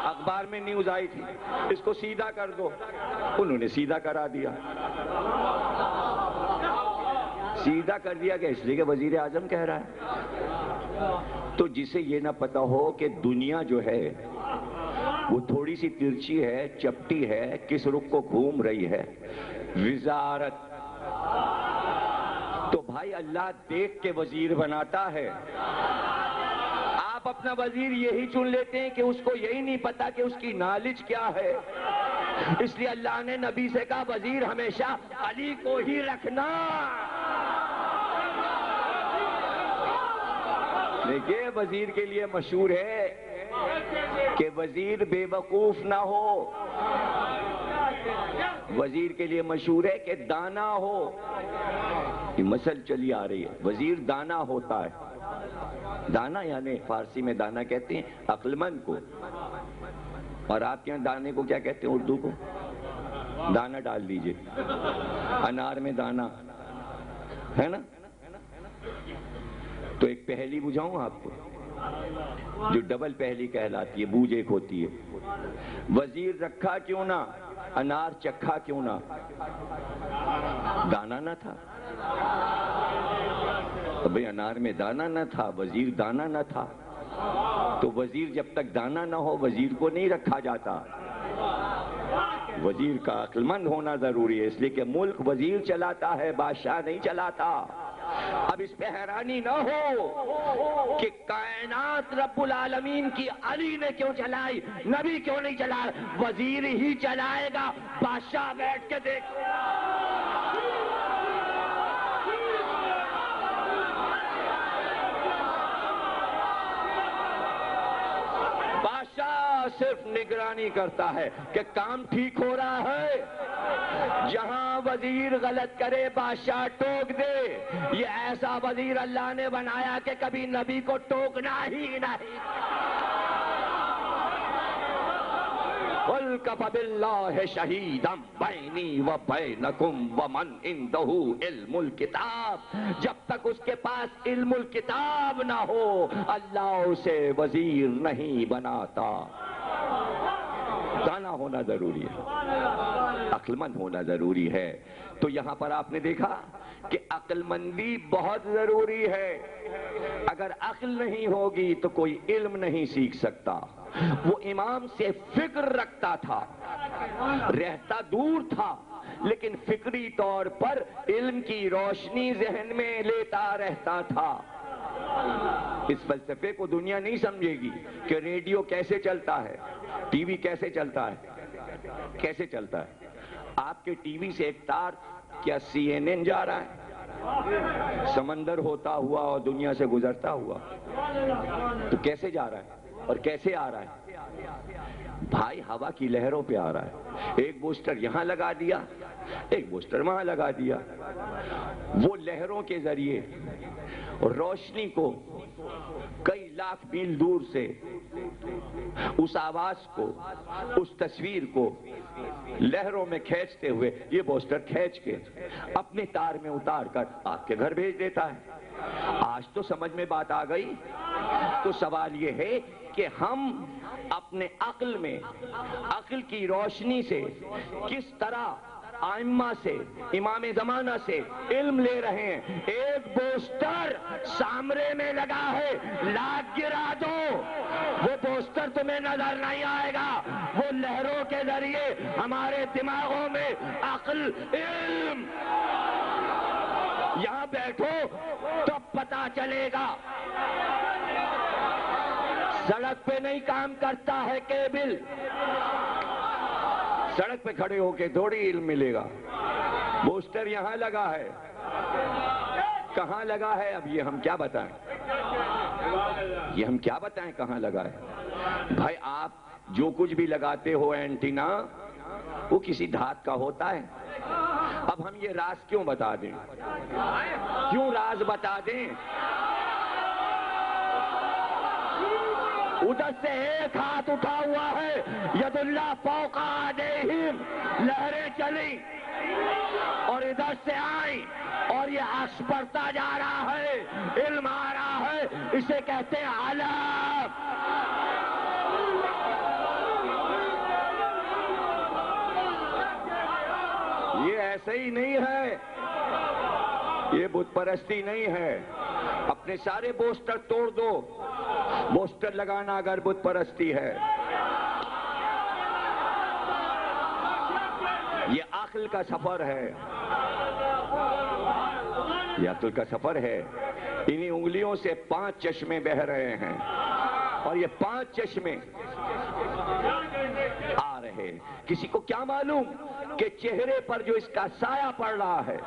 اخبار میں نیوز آئی تھی اس کو سیدھا کر دو، انہوں نے سیدھا کرا دیا۔ سیدھا کر دیا گیا اس لیے کہ وزیر اعظم کہہ رہا ہے۔ تو جسے یہ نہ پتا ہو کہ دنیا جو ہے وہ تھوڑی سی ترچھی ہے، چپٹی ہے، کس رخ کو گھوم رہی ہے، وزارت، تو بھائی اللہ دیکھ کے وزیر بناتا ہے۔ آپ اپنا وزیر یہی چن لیتے ہیں کہ اس کو یہی نہیں پتا کہ اس کی نالج کیا ہے، اس لیے اللہ نے نبی سے کہا وزیر ہمیشہ علی کو ہی رکھنا۔ دیکھیے وزیر کے لیے مشہور ہے کہ وزیر بے وقوف نہ ہو، وزیر کے لیے مشہور ہے کہ دانا ہو۔ یہ مسل چلی آ رہی ہے، وزیر دانا ہوتا ہے، دانا یعنی فارسی میں دانا کہتے ہیں عقل مند کو، اور آپ کے یہاں دانے کو کیا کہتے ہیں اردو کو؟ دانا ڈال دیجئے، انار میں دانا ہے نا۔ تو ایک پہلی بجھاؤں آپ کو، جو ڈبل پہلی کہلاتی ہے، بوجھ ایک ہوتی ہے۔ وزیر رکھا کیوں نہ، انار چکھا کیوں نہ، دانا نہ تھا۔ بھئی انار میں دانا نہ تھا، وزیر دانا نہ تھا، تو وزیر جب تک دانا نہ ہو وزیر کو نہیں رکھا جاتا۔ وزیر کا عقل مند ہونا ضروری ہے، اس لیے کہ ملک وزیر چلاتا ہے، بادشاہ نہیں چلاتا۔ اب اس پہ حیرانی نہ ہو کہ کائنات رب العالمین کی علی نے کیوں چلائی، نبی کیوں نہیں چلا، وزیر ہی چلائے گا، بادشاہ بیٹھ کے دیکھو۔ بادشاہ صرف نگرانی کرتا ہے کہ کام ٹھیک ہو رہا ہے۔ جہاں وزیر غلط کرے بادشاہ ٹوک دے۔ یہ ایسا وزیر اللہ نے بنایا کہ کبھی نبی کو ٹوکنا ہی نہیں۔ قُلْ كَفَى بِاللَّهِ شَهِيدًا بَيْنِي وَبَيْنَكُمْ وَمَنْ عِنْدَهُ عِلْمُ الْكِتَابِ۔ جب تک اس کے پاس علم الکتاب نہ ہو اللہ اسے وزیر نہیں بناتا۔ دانا ہونا ضروری ہے، عقل مند ہونا ضروری ہے۔ تو یہاں پر آپ نے دیکھا کہ عقل مندی بہت ضروری ہے۔ اگر عقل نہیں ہوگی تو کوئی علم نہیں سیکھ سکتا۔ وہ امام سے فکر رکھتا تھا، رہتا دور تھا، لیکن فکری طور پر علم کی روشنی ذہن میں لیتا رہتا تھا۔ اس فلسفے کو دنیا نہیں سمجھے گی کہ ریڈیو کیسے چلتا ہے، ٹی وی کیسے چلتا ہے، کیسے چلتا ہے۔ آپ کے ٹی وی سے ایک تار کیا CNN جا رہا ہے، سمندر ہوتا ہوا اور دنیا سے گزرتا ہوا، تو کیسے جا رہا ہے اور کیسے آ رہا ہے؟ بھائی ہوا کی لہروں پہ آ رہا ہے۔ ایک بوسٹر یہاں لگا دیا، ایک بوسٹر وہاں لگا دیا، وہ لہروں کے ذریعے روشنی کو کئی لاکھ میل دور سے اس آواز کو، اس تصویر کو لہروں میں کھینچتے ہوئے یہ بوسٹر کھینچ کے اپنے تار میں اتار کر آپ کے گھر بھیج دیتا ہے۔ آج تو سمجھ میں بات آ گئی۔ تو سوال یہ ہے کہ ہم اپنے عقل میں، عقل کی روشنی سے کس طرح ائمہ سے، امام زمانہ سے علم لے رہے ہیں۔ ایک بوسٹر سامرے میں لگا ہے، لاکھ گرا دو وہ بوسٹر تمہیں نظر نہیں آئے گا۔ وہ لہروں کے ذریعے ہمارے دماغوں میں عقل، علم، یہاں بیٹھو تو پتہ چلے گا۔ سڑک پہ نہیں کام کرتا ہے کیبل، سڑک پہ کھڑے ہو کے تھوڑی علم ملے گا۔ بوسٹر یہاں لگا ہے، کہاں لگا ہے اب یہ ہم کیا بتائیں، یہ ہم کیا بتائیں کہاں لگا ہے۔ بھائی آپ جو کچھ بھی لگاتے ہو اینٹینا، وہ کسی دھات کا ہوتا ہے۔ اب ہم یہ راز کیوں بتا دیں، کیوں راز بتا دیں؟ ادھر سے ایک ہاتھ اٹھا ہوا ہے، ید اللہ فوق ایدیہم، لہریں چلی اور ادھر سے آئی اور یہ عکس بڑھتا جا رہا ہے، علم آ رہا ہے، اسے کہتے ہیں علم۔ یہ ایسے ہی نہیں ہے، یہ بت پرستی نہیں ہے۔ اپنے سارے بوسٹر توڑ دو، بوسٹر لگانا اگر بت پرستی ہے۔ یہ عقل کا سفر ہے، یہ عقل کا سفر ہے۔ انہی انگلیوں سے 5 چشمے بہ رہے ہیں اور یہ 5 چشمے آ رہے۔ کسی کو کیا معلوم کہ چہرے پر جو اس کا سایہ پڑ رہا ہے،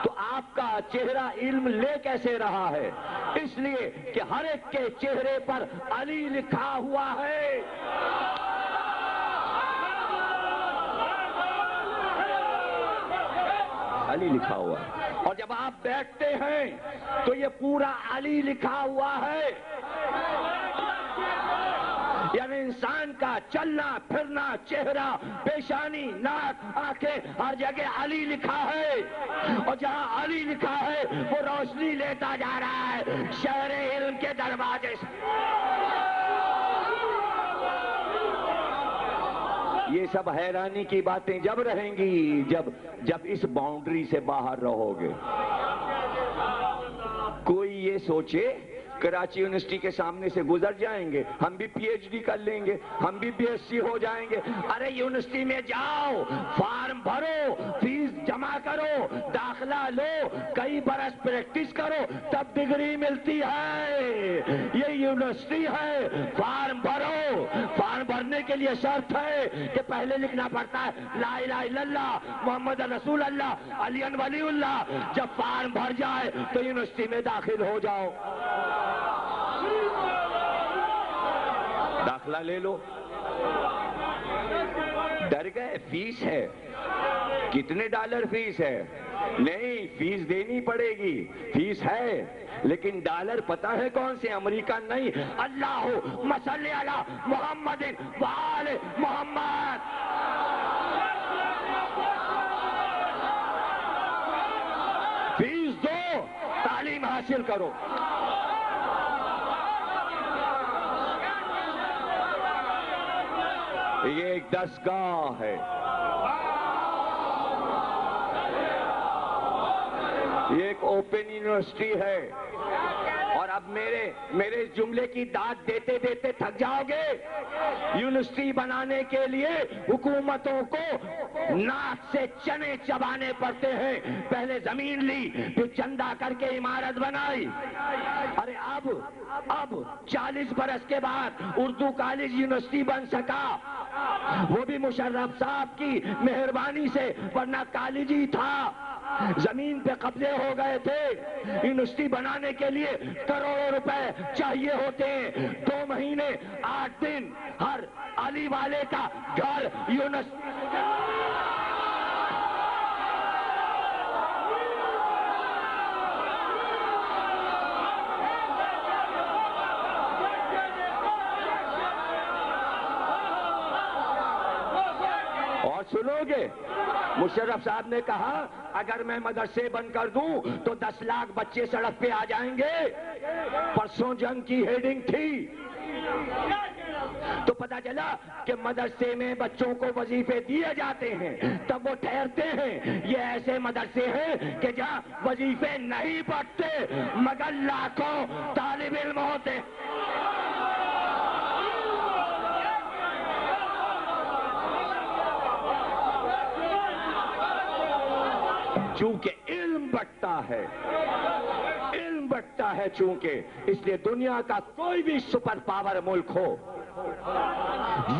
تو آپ کا چہرہ علم لے کیسے رہا ہے؟ اس لیے کہ ہر ایک کے چہرے پر علی لکھا ہوا ہے۔ علی لکھا ہوا ہے، اور جب آپ بیٹھتے ہیں تو یہ پورا علی لکھا ہوا ہے۔ یعنی انسان کا چلنا پھرنا، چہرہ، پیشانی، ناک، آنکھیں، ہر جگہ علی لکھا ہے، اور جہاں علی لکھا ہے وہ روشنی لیتا جا رہا ہے شہر علم کے دروازے سے۔ یہ سب حیرانی کی باتیں جب رہیں گی جب اس باؤنڈری سے باہر رہو گے۔ کوئی یہ سوچے کراچی یونیورسٹی کے سامنے سے گزر جائیں گے، ہم بھی پی ایچ ڈی کر لیں گے، ہم بھی بی ایس سی ہو جائیں گے۔ ارے یونیورسٹی میں جاؤ، فارم بھرو، فیس جمع کرو، داخلہ لو، کئی برس پریکٹس کرو، تب ڈگری ملتی ہے۔ یہ یونیورسٹی ہے، فارم بھرو۔ فارم بھرنے کے لیے شرط ہے کہ پہلے لکھنا پڑتا ہے لا الہ الا اللہ محمد رسول اللہ علی ولی اللہ۔ جب فارم بھر جائے تو یونیورسٹی میں داخل ہو جاؤ، داخلہ لے لو۔ ڈر گئے؟ فیس ہے، کتنے ڈالر فیس ہے؟ نہیں، فیس دینی پڑے گی، فیس ہے، لیکن ڈالر پتہ ہے کون سے؟ امریکن نہیں، اللہم صلی علی محمد وآل محمد۔ فیس دو، تعلیم حاصل کرو۔ یہ ایک دستگاہ ہے، یہ ایک اوپن یونیورسٹی ہے۔ اور اب میرے جملے کی داد دیتے دیتے تھک جاؤ گے۔ یونیورسٹی بنانے کے لیے حکومتوں کو ناک سے چنے چبانے پڑتے ہیں۔ پہلے زمین لی، پھر چندہ کر کے عمارت بنائی۔ ارے اب 40 برس کے بعد اردو کالج یونیورسٹی بن سکا، وہ بھی مشرف صاحب کی مہربانی سے، ورنہ کالج ہی تھا۔ زمین پہ قبضے ہو گئے تھے۔ یونیورسٹی بنانے کے لیے کروڑوں روپے چاہیے ہوتے ہیں۔ 2 مہینے 8 دن ہر علی والے کا گھر یونیورسٹی۔ اور سنو گے، مشرف صاحب نے کہا اگر میں مدرسے بند کر دوں تو 10 لاکھ بچے سڑک پہ آ جائیں گے۔ پرسوں جنگ کی ہیڈنگ تھی تو پتہ چلا کہ مدرسے میں بچوں کو وظیفے دیے جاتے ہیں، تب وہ ٹھہرتے ہیں۔ یہ ایسے مدرسے ہیں کہ جہاں وظیفے نہیں پڑھتے مگر لاکھوں طالب علم ہوتے۔ چونکہ علم بٹتا ہے چونکہ، اس لیے دنیا کا کوئی بھی سپر پاور ملک ہو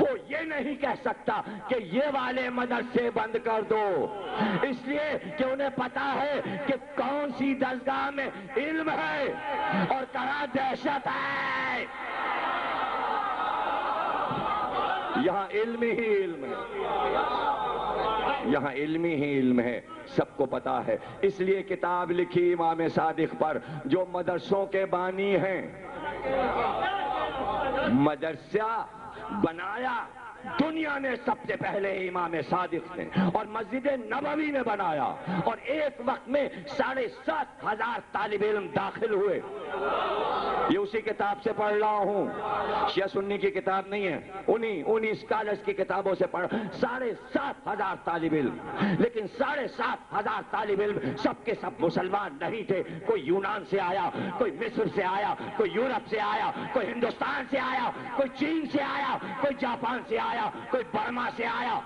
وہ یہ نہیں کہہ سکتا کہ یہ والے مدرسے بند کر دو، اس لیے کہ انہیں پتا ہے کہ کون سی درسگاہ میں علم ہے اور کہاں دہشت ہے۔ یہاں علم ہی علم ہے، یہاں علمی ہی علم ہے، سب کو پتا ہے۔ اس لیے کتاب لکھی امام صادق پر جو مدرسوں کے بانی ہیں۔ مدرسہ بنایا دنیا میں سب سے پہلے امام صادق نے، اور مسجد نبوی میں بنایا، اور ایک وقت میں 7,500 طالب علم داخل ہوئے۔ یہ اسی کتاب سے پڑھ رہا ہوں، شیعہ سنی کی کتاب نہیں ہے، انہی اسکالرز کی کتابوں سے پڑھ۔ 7,500 طالب علم، لیکن 7,500 طالب علم سب کے سب مسلمان نہیں تھے۔ کوئی یونان سے آیا، کوئی مصر سے آیا، کوئی یورپ سے آیا، کوئی ہندوستان سے آیا، کوئی چین سے آیا، کوئی جاپان سے آیا، کوئی برما سے آیا۔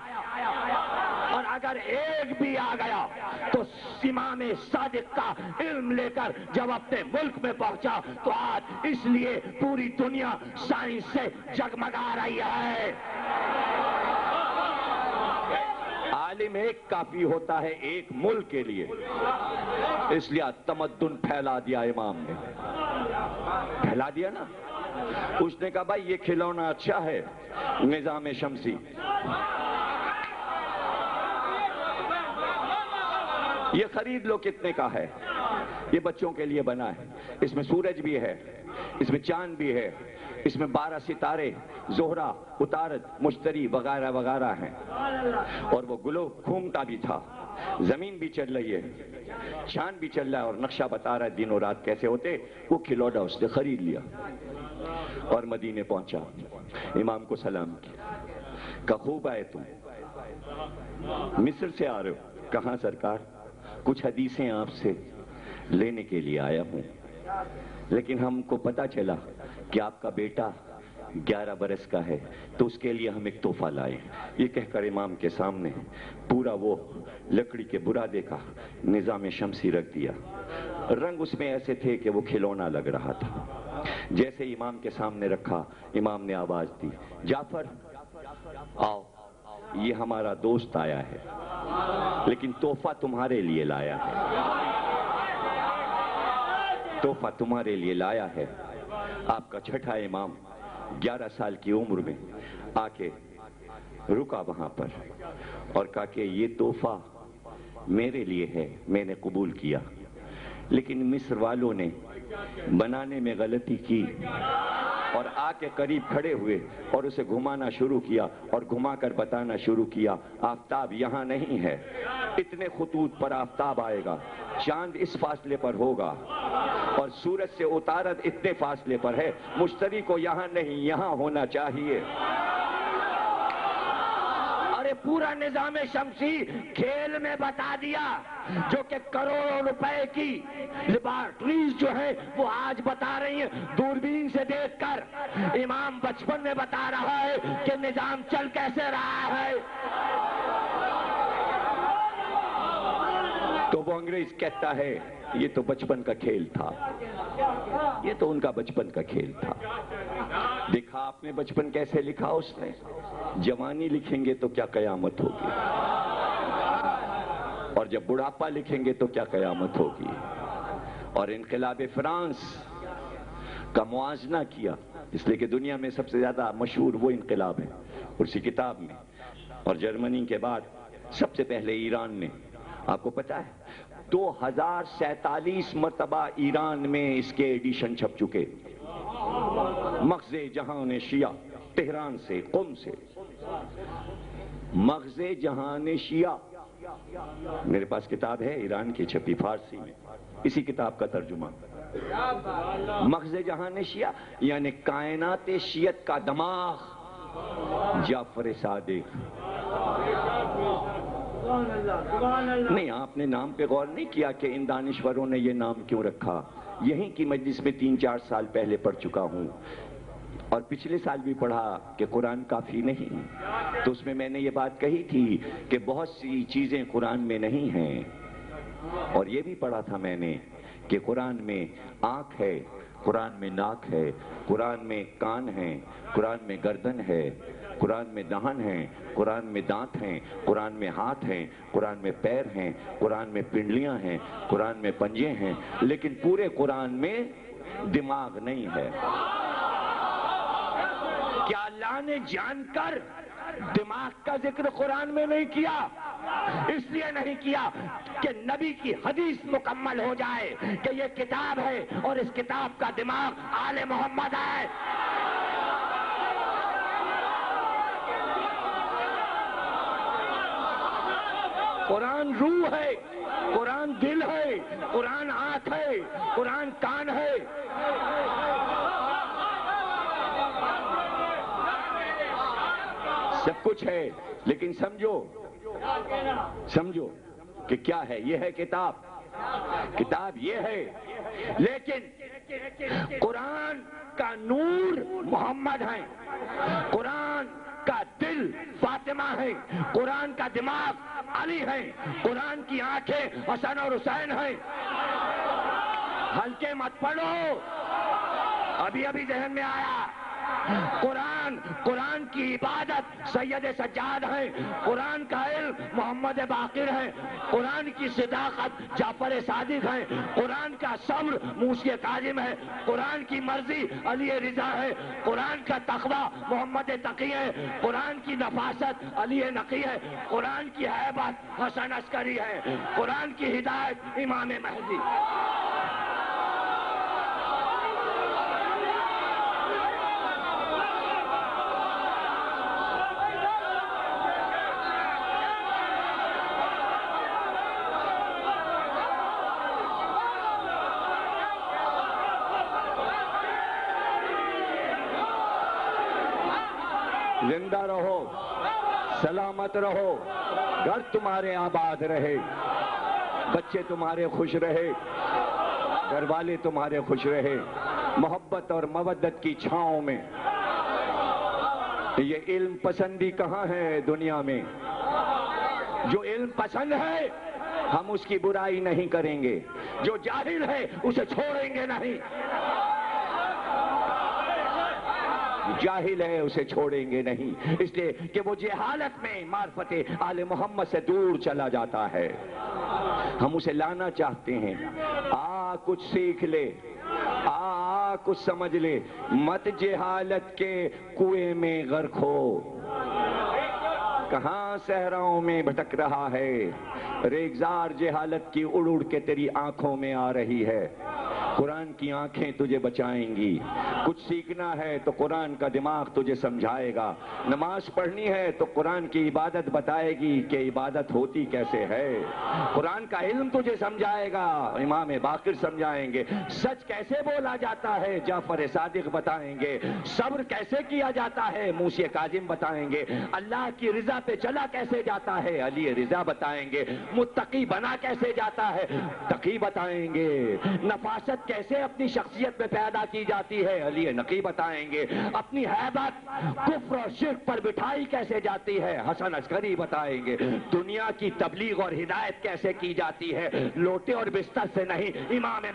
اور اگر ایک بھی آ گیا تو امام صادق کا علم لے کر جب اپنے ملک میں پہنچا تو آج اس لیے پوری دنیا سائنس سے جگمگا رہی ہے۔ عالم ایک کافی ہوتا ہے ایک ملک کے لیے، اس لیے تمدن پھیلا دیا امام نے، پھیلا دیا نا۔ اس نے کہا بھائی یہ کھلونا اچھا ہے، نظام شمسی، یہ خرید لو، کتنے کا ہے؟ یہ بچوں کے لیے بنا ہے. اس میں سورج بھی ہے, اس میں چاند بھی ہے, اس میں 12 ستارے, زہرہ, عطارد, مشتری وغیرہ وغیرہ ہیں. اور وہ گلوب گھومتا بھی تھا, زمین بھی چل رہی ہے, چاند بھی چل رہا ہے, اور نقشہ بتا رہا ہے دن و رات کیسے ہوتے. وہ کھلونا اس نے خرید لیا اور مدینے پہنچا. امام کو سلام کیا, کہا خوب آئے تم, مصر سے آ رہے ہو؟ کہاں سرکار, کچھ حدیثیں آپ سے لینے کے لیے آیا ہوں, لیکن ہم کو پتا چلا کہ آپ کا بیٹا 11 برس کا ہے, تو اس کے لیے ہم ایک تحفہ لائے. یہ کہہ کر امام کے سامنے پورا وہ لکڑی کے برادے کا نظام شمسی رکھ دیا. رنگ اس میں ایسے تھے کہ وہ کھلونا لگ رہا تھا. جیسے امام کے سامنے رکھا, امام نے آواز دی, جعفر آؤ, یہ ہمارا دوست آیا ہے, لیکن تحفہ تمہارے لیے لایا ہے, تحفہ تمہارے لیے لایا ہے. آپ کا چھٹا امام 11 سال کی عمر میں آ کے رکا وہاں پر اور کہا کہ یہ تحفہ میرے لیے ہے, میں نے قبول کیا, لیکن مصر والوں نے بنانے میں غلطی کی اور آ کے قریب کھڑے ہوئے اور اسے گھمانا شروع کیا اور گھما کر بتانا شروع کیا, آفتاب یہاں نہیں ہے, اتنے خطوط پر آفتاب آئے گا, چاند اس فاصلے پر ہوگا, اور سورج سے عطارد اتنے فاصلے پر ہے, مشتری کو یہاں نہیں یہاں ہونا چاہیے. ارے پورا نظام شمسی کھیل میں بتا دیا, جو کہ کروڑوں روپے کی لیبارٹریز جو ہے وہ آج بتا رہی ہیں دوربین سے دیکھ کر. امام بچپن میں بتا رہا ہے کہ نظام چل کیسے رہا ہے. تو وہ انگریز کہتا ہے یہ تو بچپن کا کھیل تھا, یہ تو ان کا بچپن کا کھیل تھا. دیکھا آپ نے بچپن کیسے لکھا اس نے, جوانی لکھیں گے تو کیا قیامت ہوگی, اور جب بڑھاپا لکھیں گے تو کیا قیامت ہوگی. اور انقلاب فرانس کا موازنہ کیا, اس لیے کہ دنیا میں سب سے زیادہ مشہور وہ انقلاب ہے اسی کتاب میں, اور جرمنی کے بعد سب سے پہلے ایران نے. آپ کو پتا ہے 2047 مرتبہ ایران میں اس کے ایڈیشن چھپ چکے. مغز جہان شیعہ, تہران سے, قم سے, مغز جہان شیعہ. میرے پاس کتاب ہے ایران کی چھپی فارسی میں, اسی کتاب کا ترجمہ. مغز جہان شیعہ یعنی کائنات شیعت کا دماغ جعفر صادق. نہیں, آپ نے نام پہ غور نہیں کیا کہ ان دانشوروں نے یہ نام کیوں رکھا. یہیں کی مجلس میں 3-4 سال پہلے پڑھ چکا ہوں, اور پچھلے سال بھی پڑھا کہ قرآن کافی نہیں, تو اس میں نے یہ بات کہی تھی کہ بہت سی چیزیں قرآن میں نہیں ہیں. اور یہ بھی پڑھا تھا میں نے کہ قرآن میں آنکھ ہے, قرآن میں ناک ہے, قرآن میں کان ہیں, قرآن میں گردن ہے, قرآن میں دہن ہیں, قرآن میں دانت ہیں, قرآن میں ہاتھ ہیں, قرآن میں پیر ہیں, قرآن میں پنڈلیاں ہیں, قرآن میں پنجے ہیں, لیکن پورے قرآن میں دماغ نہیں ہے. کیا اللہ نے جان کر دماغ کا ذکر قرآن میں نہیں کیا؟ اس لیے نہیں کیا کہ نبی کی حدیث مکمل ہو جائے کہ یہ کتاب ہے اور اس کتاب کا دماغ آل محمد ہے. قرآن روح ہے, قرآن دل ہے, قرآن آنکھ ہے, قرآن کان ہے. سب کچھ ہے, لیکن سمجھو کہ کیا ہے. یہ ہے کتاب, کتاب یہ ہے, لیکن قرآن کا نور محمد ہے, قرآن کا دل فاطمہ ہے, قرآن کا دماغ علی ہے, قرآن کی آنکھیں حسن اور حسین ہیں. ہلکے مت پڑھو, ابھی ذہن میں آیا. قرآن کی عبادت سید سجاد ہے, قرآن کا علم محمد باقر ہے, قرآن کی صداقت جعفر صادق ہے, قرآن کا صبر موسی کاظم ہے, قرآن کی مرضی علی رضا ہے, قرآن کا تقوی محمد تقی ہے, قرآن کی نفاست علی نقی ہے, قرآن کی ہیبت حسن عسکری ہے, قرآن کی ہدایت امام مہدی. زندہ رہو، سلامت رہو، گھر تمہارے آباد رہے، بچے تمہارے خوش رہے، گھر والے تمہارے خوش رہے، محبت اور مودت کی چھاؤں میں۔ یہ علم پسندی کہاں ہے دنیا میں؟ جو علم پسند ہے ہم اس کی برائی نہیں کریں گے، جو جاہل ہے اسے چھوڑیں گے نہیں، جاہل ہے اسے چھوڑیں گے نہیں، اس لیے کہ وہ جہالت میں معرفت آل محمد سے دور چلا جاتا ہے۔ ہم اسے لانا چاہتے ہیں، کچھ سیکھ لے، کچھ سمجھ لے، مت جہالت کے کنویں میں غرق ہو۔ کہاں صحراؤں میں بھٹک رہا ہے، ریگزار جہالت کی اڑ اڑ کے تیری آنکھوں میں آ رہی ہے۔ قرآن کی آنکھیں تجھے بچائیں گی، کچھ سیکھنا ہے تو قرآن کا دماغ تجھے سمجھائے گا، نماز پڑھنی ہے تو قرآن کی عبادت بتائے گی کہ عبادت ہوتی کیسے ہے، قرآن کا علم تجھے سمجھائے گا، امام باقر سمجھائیں گے، سچ کیسے بولا جاتا ہے جعفر صادق بتائیں گے، صبر کیسے کیا جاتا ہے موسی کاظم بتائیں گے، اللہ کی رضا پہ چلا کیسے جاتا ہے علی رضا بتائیں گے، متقی بنا کیسے جاتا ہے تقی بتائیں گے، نفاست کیسے اپنی شخصیت میں پیدا کی جاتی ہے علی نقی بتائیں گے، اپنی ہیبت کفر اور شرک پر بٹھائی کیسے جاتی ہے حسن عسکری بتائیں گے، دنیا کی تبلیغ اور ہدایت کیسے کی جاتی ہے لوٹے اور بستر سے نہیں، امام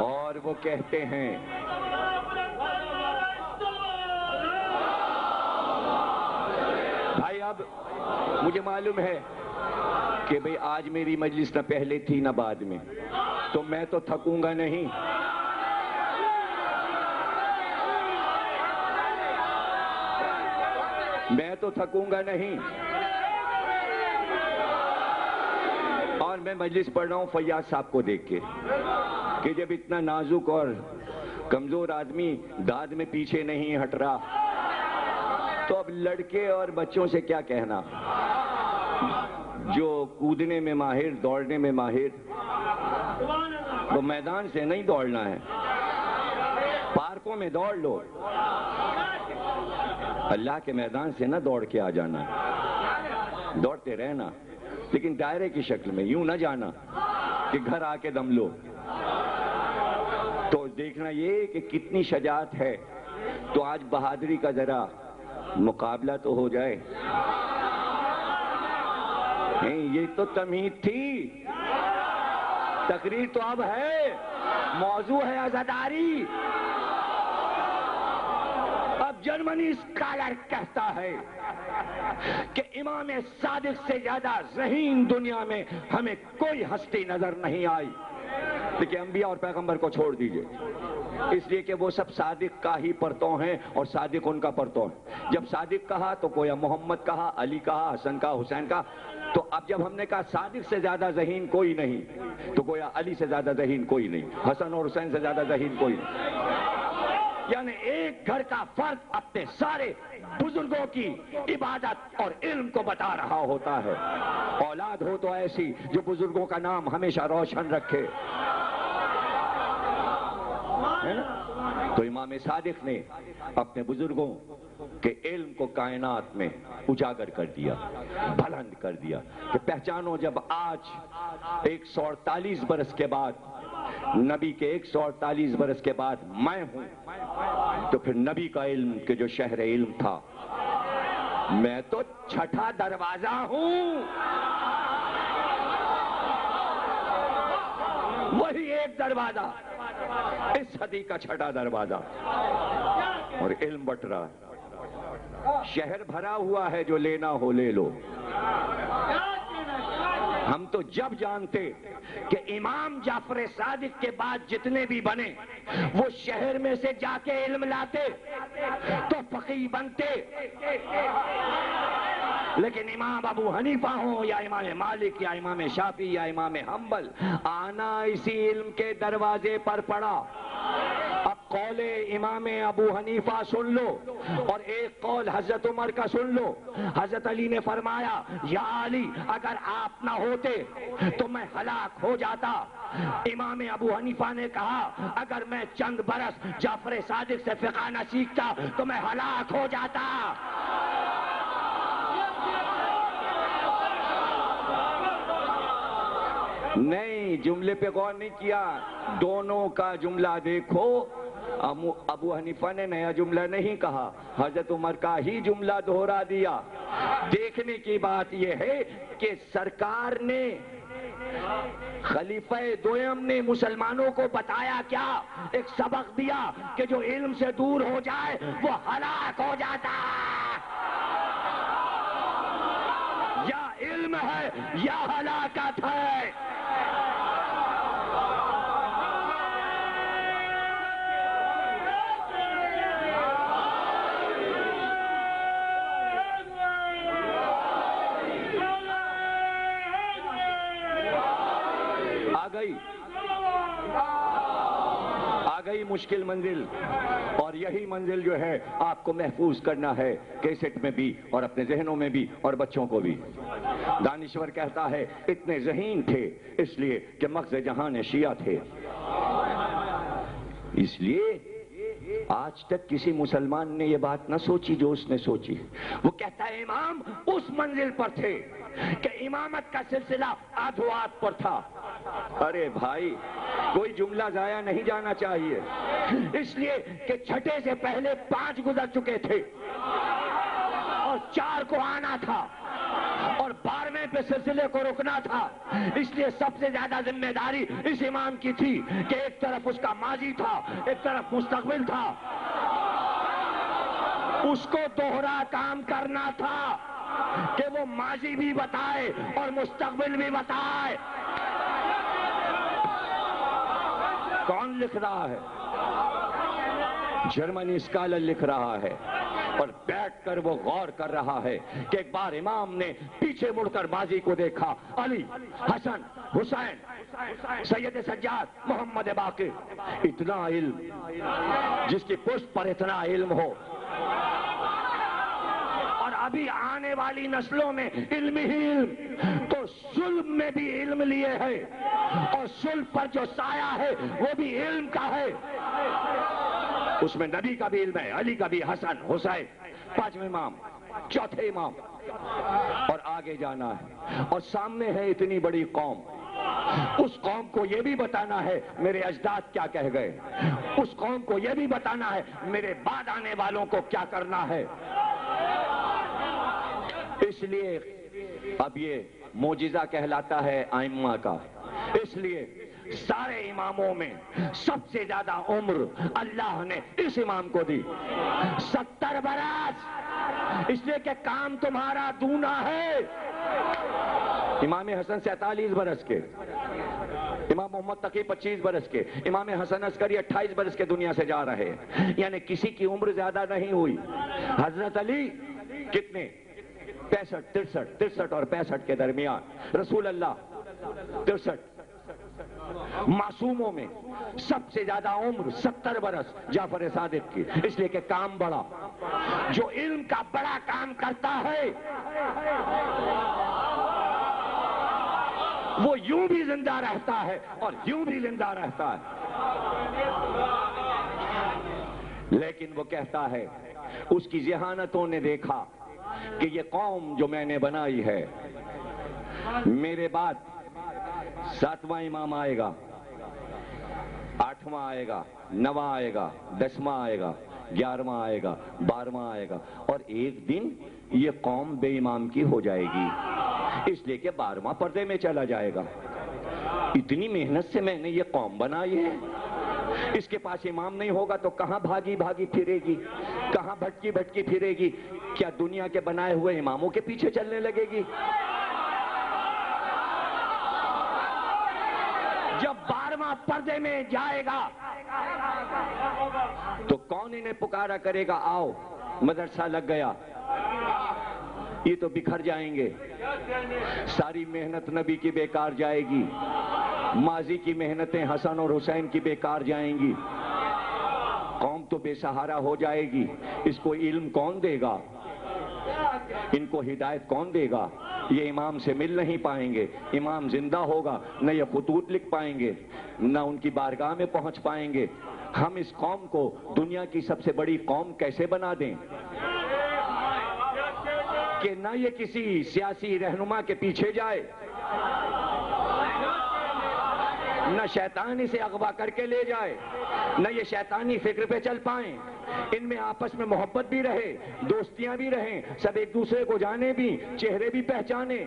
اور وہ کہتے ہیں بھائی اب مجھے معلوم ہے کہ بھئی آج میری مجلس نہ پہلے تھی نہ بعد میں، تو میں تو تھکوں گا نہیں، میں تو تھکوں گا نہیں، اور میں مجلس پڑھ رہا ہوں فیاض صاحب کو دیکھ کے کہ جب اتنا نازک اور کمزور آدمی داد میں پیچھے نہیں ہٹ رہا تو اب لڑکے اور بچوں سے کیا کہنا، جو کودنے میں ماہر، دوڑنے میں ماہر، وہ میدان سے نہیں دوڑنا ہے، پارکوں میں دوڑ لو، اللہ کے میدان سے نہ دوڑ کے آ جانا، دوڑتے رہنا لیکن دائرے کی شکل میں، یوں نہ جانا کہ گھر آ کے دم لو۔ تو دیکھنا یہ کہ کتنی شجاعت ہے، تو آج بہادری کا ذرا مقابلہ تو ہو جائے۔ یہ تو تمہید تھی، تقریر تو اب ہے، موضوع ہے عزاداری۔ اب جرمنی اسکالر کہتا ہے کہ امام صادق سے زیادہ ذہین دنیا میں ہمیں کوئی ہستی نظر نہیں آئی، لیکن انبیاء اور پیغمبر کو چھوڑ دیجئے، اس لیے کہ وہ سب صادق کا ہی پرتوں ہیں اور صادق ان کا پرتوں ہے۔ جب صادق کہا تو گویا محمد کہا، علی کہا، حسن کہا، حسین کہا، تو اب جب ہم نے کہا صادق سے زیادہ ذہین کوئی نہیں تو گویا علی سے زیادہ ذہین کوئی نہیں، حسن اور حسین سے زیادہ ذہین کوئی نہیں، یعنی ایک گھر کا فرد اپنے سارے بزرگوں کی عبادت اور علم کو بتا رہا ہوتا ہے۔ اولاد ہو تو ایسی جو بزرگوں کا نام ہمیشہ روشن رکھے، تو امام صادق نے اپنے بزرگوں کے علم کو کائنات میں اجاگر کر دیا، بلند کر دیا کہ پہچانو جب آج 148 برس کے بعد، نبی کے 148 برس کے بعد میں ہوں، تو پھر نبی کا علم کہ جو شہر علم تھا، میں تو چھٹا دروازہ ہوں، وہی ایک دروازہ، اس صدی کا چھٹا دروازہ، اور علم بٹ رہا ہے، شہر بھرا ہوا ہے، جو لینا ہو لے لو۔ ہم تو جب جانتے کہ امام جعفر صادق کے بعد جتنے بھی بنے وہ شہر میں سے جا کے علم لاتے تو فقیہ بنتے، لیکن امام ابو حنیفہ ہوں یا امام مالک یا امام شافعی یا امام حنبل، آنا اسی علم کے دروازے پر پڑا، اب قول امام ابو حنیفہ سن لو اور ایک قول حضرت عمر کا سن لو۔ حضرت علی نے فرمایا یا علی اگر آپ نہ ہوتے تو میں ہلاک ہو جاتا۔ امام ابو حنیفہ نے کہا اگر میں چند برس جعفر صادق سے فقہ نہ سیکھتا تو میں ہلاک ہو جاتا۔ نہیں، جملے پہ غور نہیں کیا، دونوں کا جملہ دیکھو۔ ابو حنیفہ نے نیا جملہ نہیں کہا، حضرت عمر کا ہی جملہ دہرا دیا۔ دیکھنے کی بات یہ ہے کہ سرکار نے، خلیفہ دویم نے مسلمانوں کو بتایا کیا؟ ایک سبق دیا کہ جو علم سے دور ہو جائے وہ ہلاک ہو جاتا ہے۔ یا علم ہے یا ہلاکت ہے۔ آ گئی مشکل منزل، اور یہی منزل جو ہے آپ کو محفوظ کرنا ہے، کیسٹ میں بھی اور اپنے ذہنوں میں بھی اور بچوں کو بھی۔ دانشور کہتا ہے اتنے ذہین تھے اس لیے کہ مغز جہان شیعہ تھے۔ اس لیے آج تک کسی مسلمان نے یہ بات نہ سوچی جو اس نے سوچی۔ وہ کہتا ہے امام اس منزل پر تھے کہ امامت کا سلسلہ آدھوات پر تھا۔ ارے بھائی، کوئی جملہ ضائع نہیں جانا چاہیے، اس لیے کہ چھٹے سے پہلے 5 گزر چکے تھے اور 4 کو آنا تھا اور 12ویں پہ سلسلے کو رکنا تھا۔ اس لیے سب سے زیادہ ذمہ داری اس امام کی تھی کہ ایک طرف اس کا ماضی تھا، ایک طرف مستقبل تھا، اس کو دوہرا کام کرنا تھا کہ وہ ماضی بھی بتائے اور مستقبل بھی بتائے۔ کون لکھ رہا ہے؟ جرمنی اسکالر لکھ رہا ہے، اور بیٹھ کر وہ غور کر رہا ہے کہ ایک بار امام نے پیچھے مڑ کر ماضی کو دیکھا، علی، حسن، حسین، سید سجاد، محمد باقر، اتنا علم، جس کی پشت پر اتنا علم ہو، اور ابھی آنے والی نسلوں میں علم ہی علم، تو صلب میں بھی علم لیے ہے، اور صلب پر جو سایہ ہے وہ بھی علم کا ہے۔ اس میں نبی کا بھی علم ہے، علی کا بھی، حسن، حسین، 5ویں امام، 4تھے امام، اور آگے جانا ہے۔ اور سامنے ہے اتنی بڑی قوم، اس قوم کو یہ بھی بتانا ہے میرے اجداد کیا کہہ گئے، اس قوم کو یہ بھی بتانا ہے میرے بعد آنے والوں کو کیا کرنا ہے۔ اس لیے اب یہ معجزہ کہلاتا ہے ائمہ کا۔ اس لیے سارے اماموں میں سب سے زیادہ عمر اللہ نے اس امام کو دی، 70 برس، اس لیے کہ کام تمہارا دونا ہے۔ امام حسن 47 برس کے، امام محمد تقی 25 برس کے، امام حسن عسکری 28 برس کے دنیا سے جا رہے ہیں، یعنی کسی کی عمر زیادہ نہیں ہوئی۔ حضرت علی کتنے؟ 65، 63 اور 65 کے درمیان۔ رسول اللہ 63۔ معصوموں میں سب سے زیادہ عمر 70 برس جعفر صادق کی، اس لیے کہ کام بڑا۔ جو علم کا بڑا کام کرتا ہے وہ یوں بھی زندہ رہتا ہے اور یوں بھی زندہ رہتا ہے۔ لیکن وہ کہتا ہے اس کی ذہانتوں نے دیکھا کہ یہ قوم جو میں نے بنائی ہے، میرے بعد 7واں امام آئے گا، 8واں آئے گا، 9واں آئے گا، 10واں آئے گا، 11واں آئے گا، 12واں آئے گا، اور ایک دن یہ قوم بے امام کی ہو جائے گی، اس لیے کہ 12واں پردے میں چلا جائے گا۔ اتنی محنت سے میں نے یہ قوم بنائی ہے، اس کے پاس امام نہیں ہوگا تو کہاں بھاگی بھاگی پھرے گی، کہاں بھٹکی بھٹکی پھرے گی؟ کیا دنیا کے بنائے ہوئے اماموں کے پیچھے چلنے لگے گی؟ جب 12واں پردے میں جائے گا تو کون انہیں پکارا کرے گا، آؤ مدرسہ لگ گیا؟ یہ تو بکھر جائیں گے، ساری محنت نبی کی بیکار جائے گی، ماضی کی محنتیں حسن اور حسین کی بیکار جائیں گی۔ قوم تو بے سہارا ہو جائے گی، اس کو علم کون دے گا، ان کو ہدایت کون دے گا؟ یہ امام سے مل نہیں پائیں گے، امام زندہ ہوگا نہ یہ خطوط لکھ پائیں گے، نہ ان کی بارگاہ میں پہنچ پائیں گے۔ ہم اس قوم کو دنیا کی سب سے بڑی قوم کیسے بنا دیں کہ نہ یہ کسی سیاسی رہنما کے پیچھے جائے، نہ شیطان اسے اغوا کر کے لے جائے، نہ یہ شیطانی فکر پہ چل پائیں، ان میں آپس میں محبت بھی رہے، دوستیاں بھی رہیں، سب ایک دوسرے کو جانے بھی، چہرے بھی پہچانے،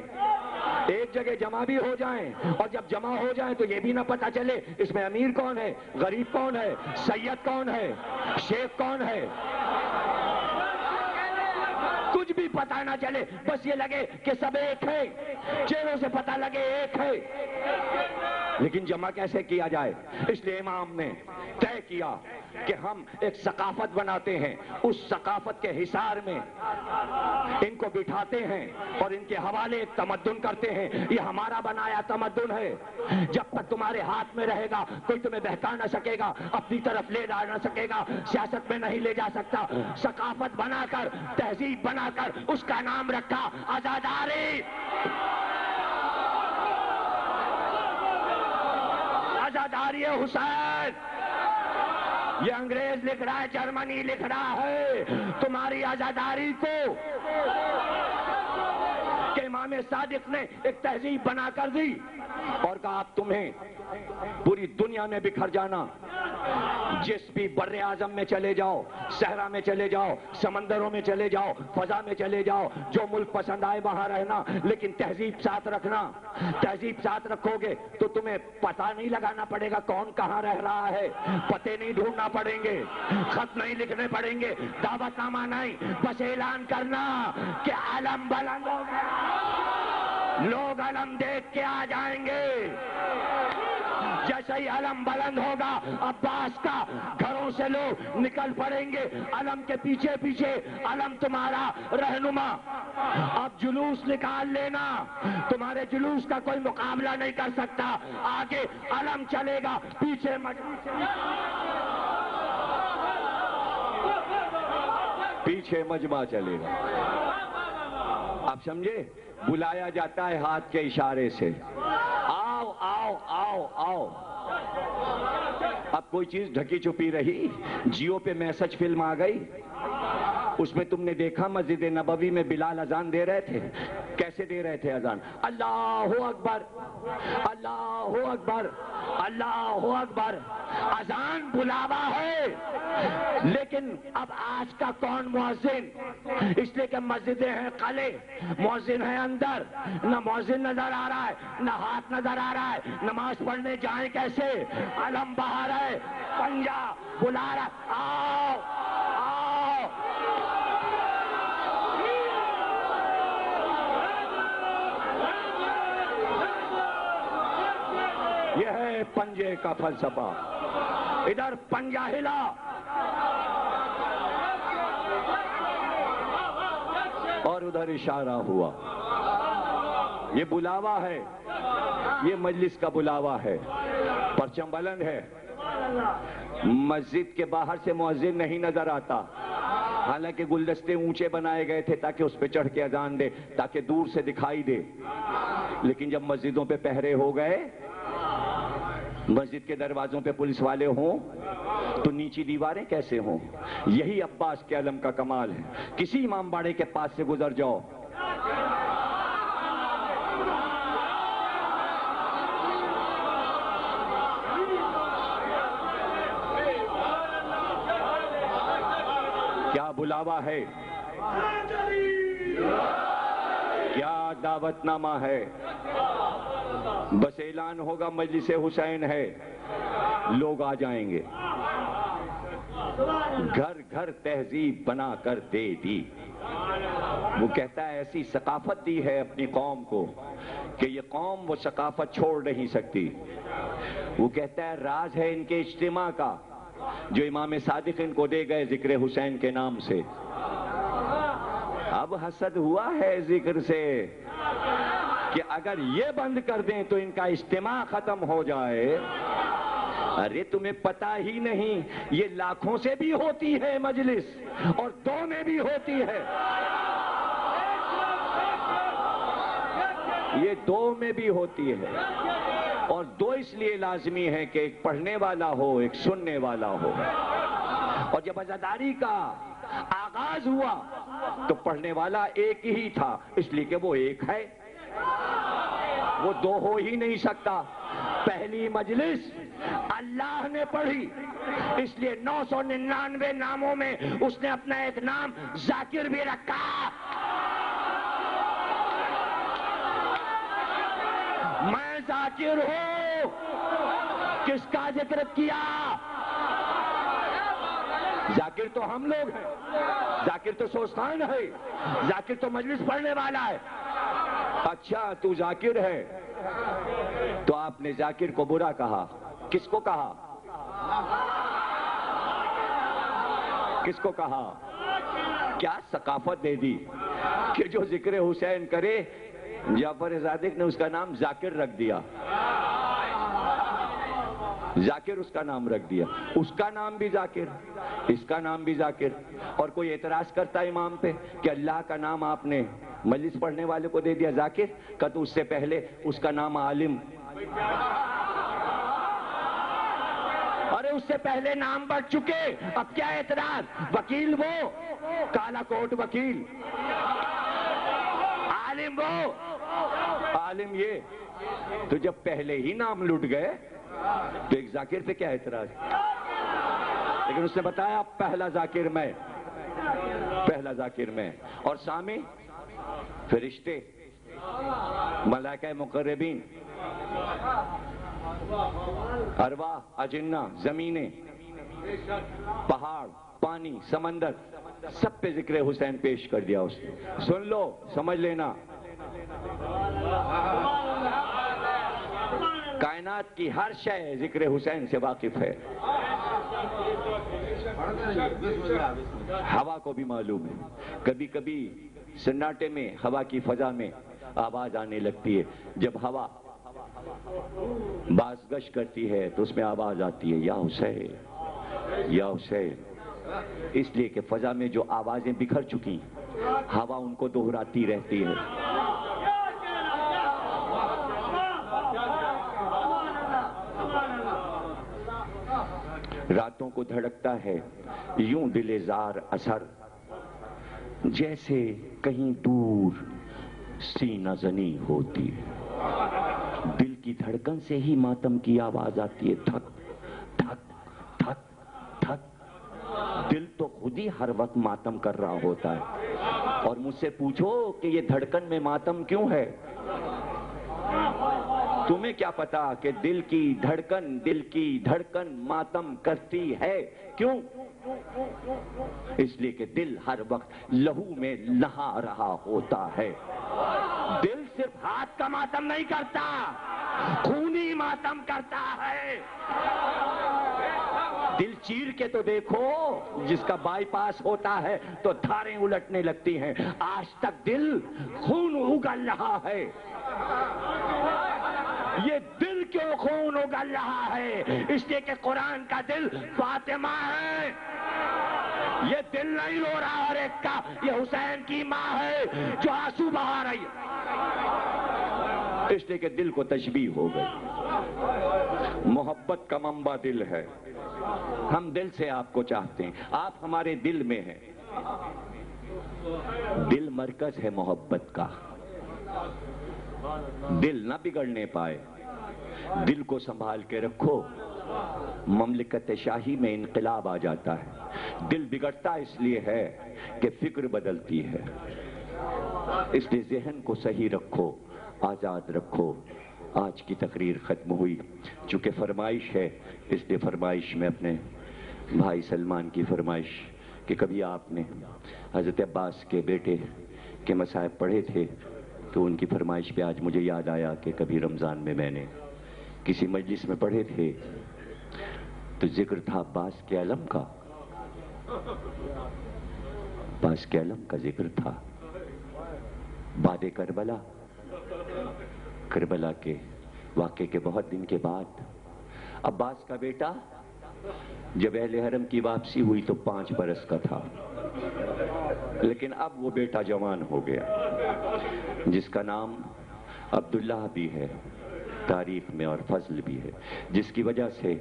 ایک جگہ جمع بھی ہو جائیں، اور جب جمع ہو جائیں تو یہ بھی نہ پتہ چلے اس میں امیر کون ہے، غریب کون ہے، سید کون ہے، شیخ کون ہے، کچھ بھی پتہ نہ چلے، بس یہ لگے کہ سب ایک ہے، چہروں سے پتہ لگے ایک ہے۔ لیکن جمع کیسے کیا جائے؟ اس لیے امام نے طے کیا کہ ہم ایک ثقافت بناتے ہیں، اس ثقافت کے حصار میں ان کو بٹھاتے ہیں اور ان کے حوالے ایک تمدن کرتے ہیں۔ یہ ہمارا بنایا تمدن ہے، جب تک تمہارے ہاتھ میں رہے گا کوئی تمہیں بہکا نہ سکے گا، اپنی طرف لے جا نہ سکے گا، سیاست میں نہیں لے جا سکتا۔ ثقافت بنا کر، تہذیب بنا کر اس کا نام رکھا عزاداری۔ عزاداری حسین، یہ انگریز لکھ رہا ہے، جرمنی لکھ رہا ہے تمہاری عزاداری کو، کہ امام صادق نے ایک تہذیب بنا کر دی اور کہا اب تمہیں پوری دنیا میں بکھر جانا، جس بھی بر اعظم میں چلے جاؤ، صحرا میں چلے جاؤ، سمندروں میں چلے جاؤ، فضا میں چلے جاؤ، جو ملک پسند آئے وہاں رہنا، لیکن تہذیب ساتھ رکھنا۔ تہذیب ساتھ رکھو گے تو تمہیں پتہ نہیں لگانا پڑے گا کون کہاں رہ رہا ہے، پتے نہیں ڈھونڈنا پڑیں گے، خط نہیں لکھنے پڑیں گے، دعوت نامہ نہیں، بس اعلان کرنا کہ علم بلند ہو گیا، لوگ علم دیکھ کے آ جائیں گے۔ جیسے ہی علم بلند ہوگا عباس کا گھروں سے لوگ نکل پڑیں گے، علم کے پیچھے پیچھے، علم تمہارا رہنما۔ اب جلوس نکال لینا، تمہارے جلوس کا کوئی مقابلہ نہیں کر سکتا، آگے علم چلے گا، پیچھے مجمع چلے گا۔ اب سمجھے؟ بلایا جاتا ہے ہاتھ کے اشارے سے، آؤ آؤ آؤ آؤ۔ اب کوئی چیز ڈھکی چھپی رہی؟ جیو پہ میسج فلم آ گئی، اس میں تم نے دیکھا مسجد نبوی میں بلال اذان دے رہے تھے، کیسے دے رہے تھے اذان؟ اللہ اکبر، اللہ اکبر، اللہ اکبر۔ اذان بلاوا ہے، لیکن اب آج کا کون مؤذن؟ اس لیے کہ مسجدیں ہیں قلعے، مؤذن ہے اندر، نہ مؤذن نظر آ رہا ہے، نہ ہاتھ نظر آ رہا ہے، نماز پڑھنے جائیں کیسے؟ علم باہر ہے، پنجا بلا رہا، آؤ آؤ۔ یہ ہے پنجے کا فلسفہ، ادھر پنجہ ہلا، اور ادھر اشارہ ہوا۔ یہ بلاوا ہے، یہ مجلس کا بلاوا ہے، پرچم بلند ہے۔ مسجد کے باہر سے مؤذن نہیں نظر آتا، حالانکہ گلدستے اونچے بنائے گئے تھے تاکہ اس پہ چڑھ کے اذان دے، تاکہ دور سے دکھائی دے۔ لیکن جب مسجدوں پہ پہرے ہو گئے، مسجد کے دروازوں پہ پولیس والے ہوں تو نیچی دیواریں کیسے ہوں؟ یہی عباس کے علم کا کمال ہے۔ کسی امام باڑے کے پاس سے گزر جاؤ، کیا بلاوا ہے، کیا دعوت نامہ ہے؟ بس اعلان ہوگا مجلس حسین ہے، لوگ آ جائیں گے۔ گھر گھر تہذیب بنا کر دے دی۔ وہ کہتا ہے ایسی ثقافت دی ہے اپنی قوم کو کہ یہ قوم وہ ثقافت چھوڑ نہیں سکتی۔ وہ کہتا ہے راز ہے ان کے اجتماع کا جو امام صادق ان کو دے گئے ذکر حسین کے نام سے۔ اب حسد ہوا ہے ذکر سے کہ اگر یہ بند کر دیں تو ان کا اجتماع ختم ہو جائے، ارے تمہیں پتا ہی نہیں، یہ لاکھوں سے بھی ہوتی ہے مجلس اور 2 میں بھی ہوتی ہے، یہ 2 میں بھی ہوتی ہے، اور 2 اس لیے لازمی ہے کہ ایک پڑھنے والا ہو، ایک سننے والا ہو۔ اور جب عزاداری کا آغاز ہوا تو پڑھنے والا ایک ہی تھا، اس لیے کہ وہ ایک ہے، وہ 2 ہو ہی نہیں سکتا۔ پہلی مجلس اللہ نے پڑھی، اس لیے 999 ناموں میں اس نے اپنا ایک نام ذاکر بھی رکھا۔ میں ذاکر ہوں، کس کا ذکر کیا؟ ذاکر تو ہم لوگ ہیں، ذاکر تو سوستان ہے، ذاکر تو مجلس پڑھنے والا ہے۔ اچھا تو ذاکر ہے، تو آپ نے ذاکر کو برا کہا، کس کو کہا؟ کس کو کہا؟ کیا ثقافت دے دی کہ جو ذکر حسین کرے، جعفر صادق نے اس کا نام ذاکر رکھ دیا، ذاکر اس کا نام رکھ دیا، اس کا نام بھی ذاکر، اس کا نام بھی ذاکر۔ اور کوئی اعتراض کرتا امام پہ کہ اللہ کا نام آپ نے مجلس پڑھنے والے کو دے دیا ذاکر کا، تو اس سے پہلے اس کا نام عالم، ارے اس سے پہلے نام بڑھ چکے، اب کیا اعتراض؟ وکیل وہ، کالا کوٹ وکیل، عالم وہ، عالم یہ، تو جب پہلے ہی نام لٹ گئے تو ایک ذاکر پہ کیا اعتراض؟ لیکن اس نے بتایا پہلا ذاکر میں، پہلا ذاکر میں، اور سامع فرشتے، ملائکہ مقربین، ارواح، اجنہ، زمینیں، پہاڑ، پانی، سمندر، سب پہ ذکر حسین پیش کر دیا اس نے۔ سن لو، سمجھ لینا، کائنات کی ہر شے ذکر حسین سے واقف ہے۔ ہوا کو بھی معلوم ہے، کبھی کبھی سناٹے میں، ہوا کی فضا میں آواز آنے لگتی ہے، جب ہوا باز گش کرتی ہے تو اس میں آواز آتی ہے، یا حسین، یا حسین، اس لیے کہ فضا میں جو آوازیں بکھر چکی، ہوا ان کو دہراتی رہتی ہے۔ راتوں کو دھڑکتا ہے یوں دل زار اثر، جیسے کہیں دور سینہ زنی ہوتی ہے۔ دل کی دھڑکن سے ہی ماتم کی آواز آتی ہے، دھک دھک دھک دھک۔ دل تو خود ہی ہر وقت ماتم کر رہا ہوتا ہے، اور مجھ سے پوچھو کہ یہ دھڑکن میں ماتم کیوں ہے؟ تمہیں کیا پتا کہ دل کی دھڑکن ماتم کرتی ہے کیوں؟ اس لیے کہ دل ہر وقت لہو میں نہا رہا ہوتا ہے۔ دل صرف ہاتھ کا ماتم نہیں کرتا، خونی ماتم کرتا ہے۔ دل چیر کے تو دیکھو، جس کا بائی پاس ہوتا ہے تو دھاریں الٹنے لگتی ہیں، آج تک دل خون اگل رہا ہے۔ یہ دل کیوں خون اگل رہا ہے؟ اس لیے کہ قرآن کا دل فاطمہ ہے، یہ دل نہیں رو رہا ہر ایک کا، یہ حسین کی ماں ہے جو آنسو بہا رہی ہے، اس لیے کہ دل کو تشبیہ ہو گئی۔ محبت کا منبع دل ہے، ہم دل سے آپ کو چاہتے ہیں، آپ ہمارے دل میں ہیں۔ دل مرکز ہے محبت کا، دل نہ بگڑنے پائے، دل کو سنبھال کے رکھو، مملکت شاہی میں انقلاب آ جاتا ہے۔ دل بگڑتا اس لیے ہے کہ فکر بدلتی ہے، اس لیے ذہن کو صحیح رکھو، آزاد رکھو۔ آج کی تقریر ختم ہوئی، چونکہ فرمائش ہے، اس لیے فرمائش میں اپنے بھائی سلمان کی فرمائش کہ کبھی آپ نے حضرت عباس کے بیٹے کے مصائب پڑھے تھے، تو ان کی فرمائش پہ آج مجھے یاد آیا کہ کبھی رمضان میں نے کسی مجلس میں پڑھے تھے، تو ذکر تھا عباس کے علم کا، عباس کے علم کا ذکر تھا۔ بعد کربلا کے واقعے کے بہت دن کے بعد عباس کا بیٹا جب اہل حرم کی واپسی ہوئی تو 5 برس کا تھا، لیکن اب وہ بیٹا جوان ہو گیا، جس کا نام عبداللہ بھی ہے تاریخ میں اور فضل بھی ہے، جس کی وجہ سے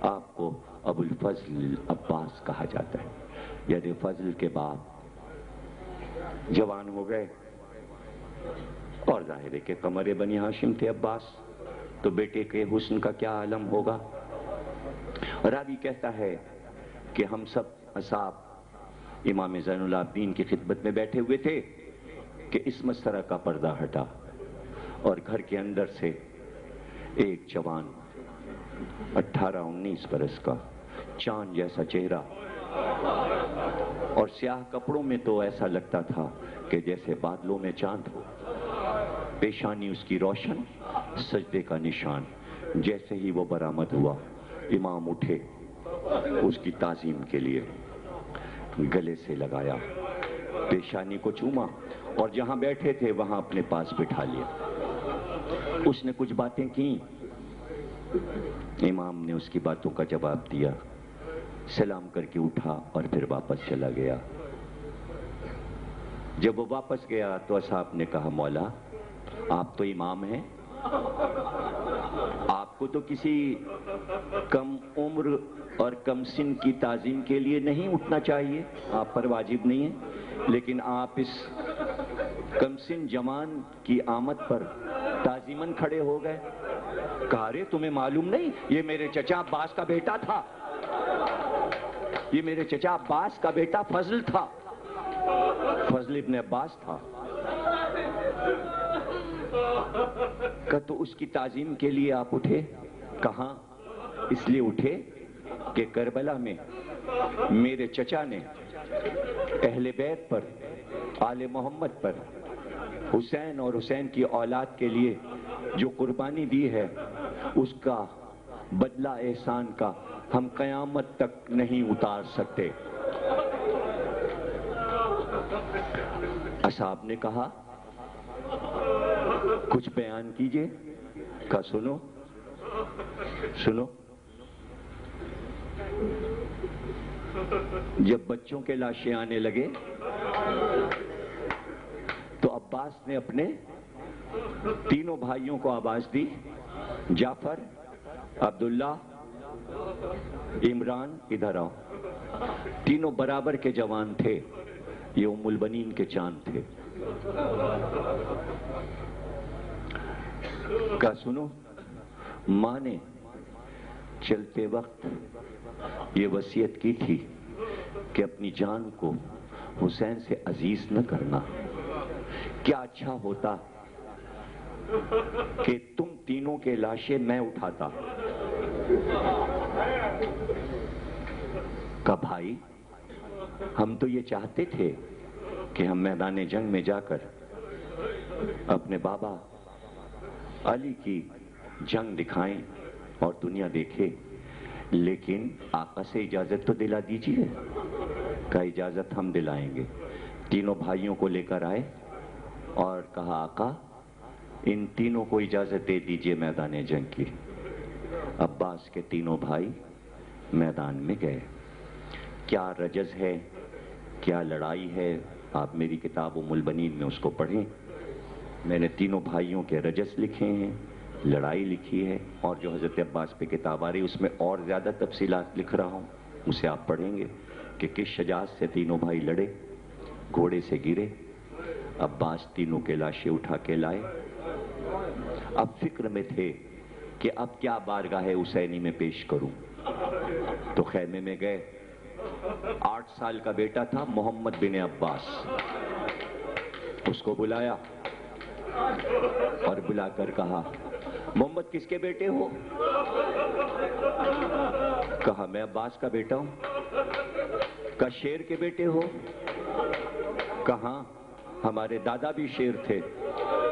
آپ کو ابو الفضل عباس کہا جاتا ہے، یعنی فضل کے باپ جوان ہو گئے، اور ظاہر ہے کہ قمر بنی ہاشم تھے عباس، تو بیٹے کے حسن کا کیا عالم ہوگا۔ راوی کہتا ہے کہ ہم سب اصحاب امام زین العابدین کی خدمت میں بیٹھے ہوئے تھے کہ اس مسترہ کا پردہ ہٹا اور گھر کے اندر سے ایک جوان 18-19 برس کا، چاند جیسا چہرہ اور سیاہ کپڑوں میں تو ایسا لگتا تھا کہ جیسے بادلوں میں چاند ہو، پیشانی اس کی روشن، سجدے کا نشان۔ جیسے ہی وہ برآمد ہوا، امام اٹھے، اس کی تعظیم کے لیے گلے سے لگایا، پیشانی کو چوما اور جہاں بیٹھے تھے وہاں اپنے پاس بٹھا لیا۔ اس نے کچھ باتیں کی، امام نے اس کی باتوں کا جواب دیا، سلام کر کے اٹھا اور پھر واپس چلا گیا۔ جب وہ واپس گیا تو اصحاب نے کہا، مولا آپ تو امام ہیں، آپ کو تو کسی کم عمر اور کم سن کی تعظیم کے لیے نہیں اٹھنا چاہیے، آپ پر واجب نہیں ہے، لیکن آپ اس کم سن جوان کی آمد پر تعظیماً کھڑے ہو گئے۔ کہا، ارے تمہیں معلوم نہیں، یہ میرے چچا عباس کا بیٹا تھا، یہ میرے چچا عباس کا بیٹا فضل تھا، فضل ابن عباس تھا۔ کہ تو اس کی تعظیم کے لیے آپ اٹھے؟ کہاں؟ اس لیے اٹھے کہ کربلا میں میرے چچا نے اہل بیت پر، آل محمد پر، حسین اور حسین کی اولاد کے لیے جو قربانی دی ہے، اس کا بدلہ احسان کا ہم قیامت تک نہیں اتار سکتے۔ اصحاب نے کہا، کچھ بیان کیجئے۔ کہا، سنو سنو، جب بچوں کے لاشیں آنے لگے تو عباس نے اپنے تینوں بھائیوں کو آواز دی، جعفر، عبداللہ، عمران، ادھر آؤ۔ تینوں برابر کے جوان تھے، یہ ام البنین کے چاند تھے۔ کہا، سنو، ماں نے چلتے وقت یہ وصیت کی تھی کہ اپنی جان کو حسین سے عزیز نہ کرنا، کیا اچھا ہوتا کہ تم تینوں کے لاشیں میں اٹھاتا۔ کہا، بھائی ہم تو یہ چاہتے تھے کہ ہم میدان جنگ میں جا کر اپنے بابا علی کی جنگ دکھائیں اور دنیا دیکھے، لیکن آقا سے اجازت تو دلا دیجیے۔ کا اجازت ہم دلائیں گے۔ تینوں بھائیوں کو لے کر آئے اور کہا، آقا ان تینوں کو اجازت دے دیجیے میدان جنگ کی۔ عباس کے تینوں بھائی میدان میں گئے۔ کیا رجز ہے، کیا لڑائی ہے، آپ میری کتاب ام البنین میں اس کو پڑھیں۔ میں نے تینوں بھائیوں کے رجز لکھے ہیں، لڑائی لکھی ہے، اور جو حضرت عباس پہ کتاب آ رہی اس میں اور زیادہ تفصیلات لکھ رہا ہوں، اسے آپ پڑھیں گے کہ کس شجاعت سے تینوں بھائی لڑے، گھوڑے سے گرے، عباس تینوں کے لاشیں اٹھا کے لائے۔ اب فکر میں تھے کہ اب کیا بارگاہ حسینی میں پیش کروں، تو خیمے میں گئے۔ 8 سال کا بیٹا تھا محمد بن عباس، اس کو بلایا اور بلا کر کہا، محمد کس کے بیٹے ہو؟ کہا، میں عباس کا بیٹا ہوں۔ کہا، شیر کے بیٹے ہو؟ کہاں، ہمارے دادا بھی شیر تھے،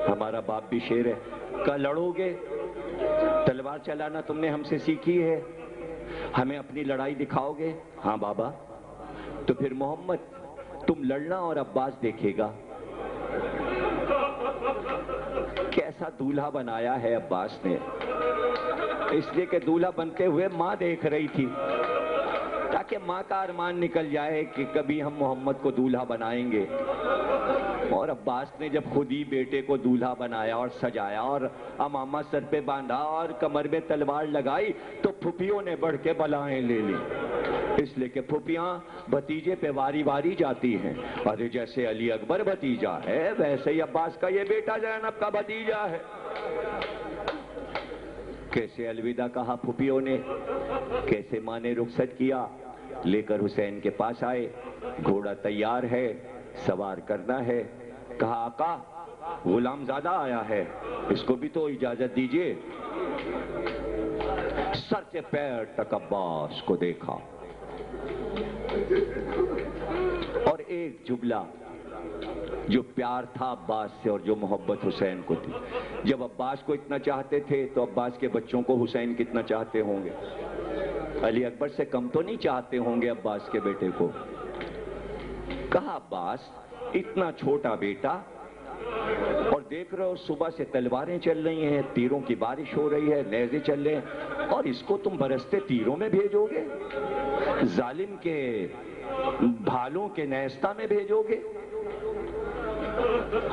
ہمارا باپ بھی شیر ہے۔ کہا، لڑو گے؟ تلوار چلانا تم نے ہم سے سیکھی ہے، ہمیں اپنی لڑائی دکھاؤ گے؟ ہاں بابا۔ تو پھر محمد تم لڑنا اور عباس دیکھے گا۔ کیسا دولہا بنایا ہے عباس نے، اس لیے کہ دولہا بنتے ہوئے ماں دیکھ رہی تھی، تاکہ ماں کا ارمان نکل جائے کہ کبھی ہم محمد کو دولہا بنائیں گے۔ اور عباس نے جب خود ہی بیٹے کو دولہا بنایا اور سجایا اور امامہ سر پہ باندھا اور کمر میں تلوار لگائی، تو پھوپھیوں نے بڑھ کے بلائیں لے لی، اس لیے کہ پھوپھیاں بھتیجے پہ واری واری جاتی ہیں۔ اور جیسے علی اکبر بھتیجا ہے، ویسے ہی عباس کا یہ بیٹا زینب کا بھتیجا ہے۔ کیسے الوداع کہا پھوپھیوں نے، کیسے ماں نے رخصت کیا، لے کر حسین کے پاس آئے، گھوڑا تیار ہے، سوار کرنا ہے۔ کہا آقا غلام زادہ آیا ہے، اس کو بھی تو اجازت دیجئے۔ سر سے پیر تک عباس کو دیکھا اور ایک جملہ جو پیار تھا عباس سے اور جو محبت حسین کو تھی۔ جب عباس کو اتنا چاہتے تھے تو عباس کے بچوں کو حسین کتنا چاہتے ہوں گے؟ علی اکبر سے کم تو نہیں چاہتے ہوں گے عباس کے بیٹے کو۔ کہا عباس اتنا چھوٹا بیٹا، اور دیکھ رہے ہو صبح سے تلواریں چل رہی ہیں، تیروں کی بارش ہو رہی ہے، نیزے چل رہے ہیں، اور اس کو تم برستے تیروں میں بھیجو گے، ظالم کے بھالوں کے نیستہ میں بھیجو گے؟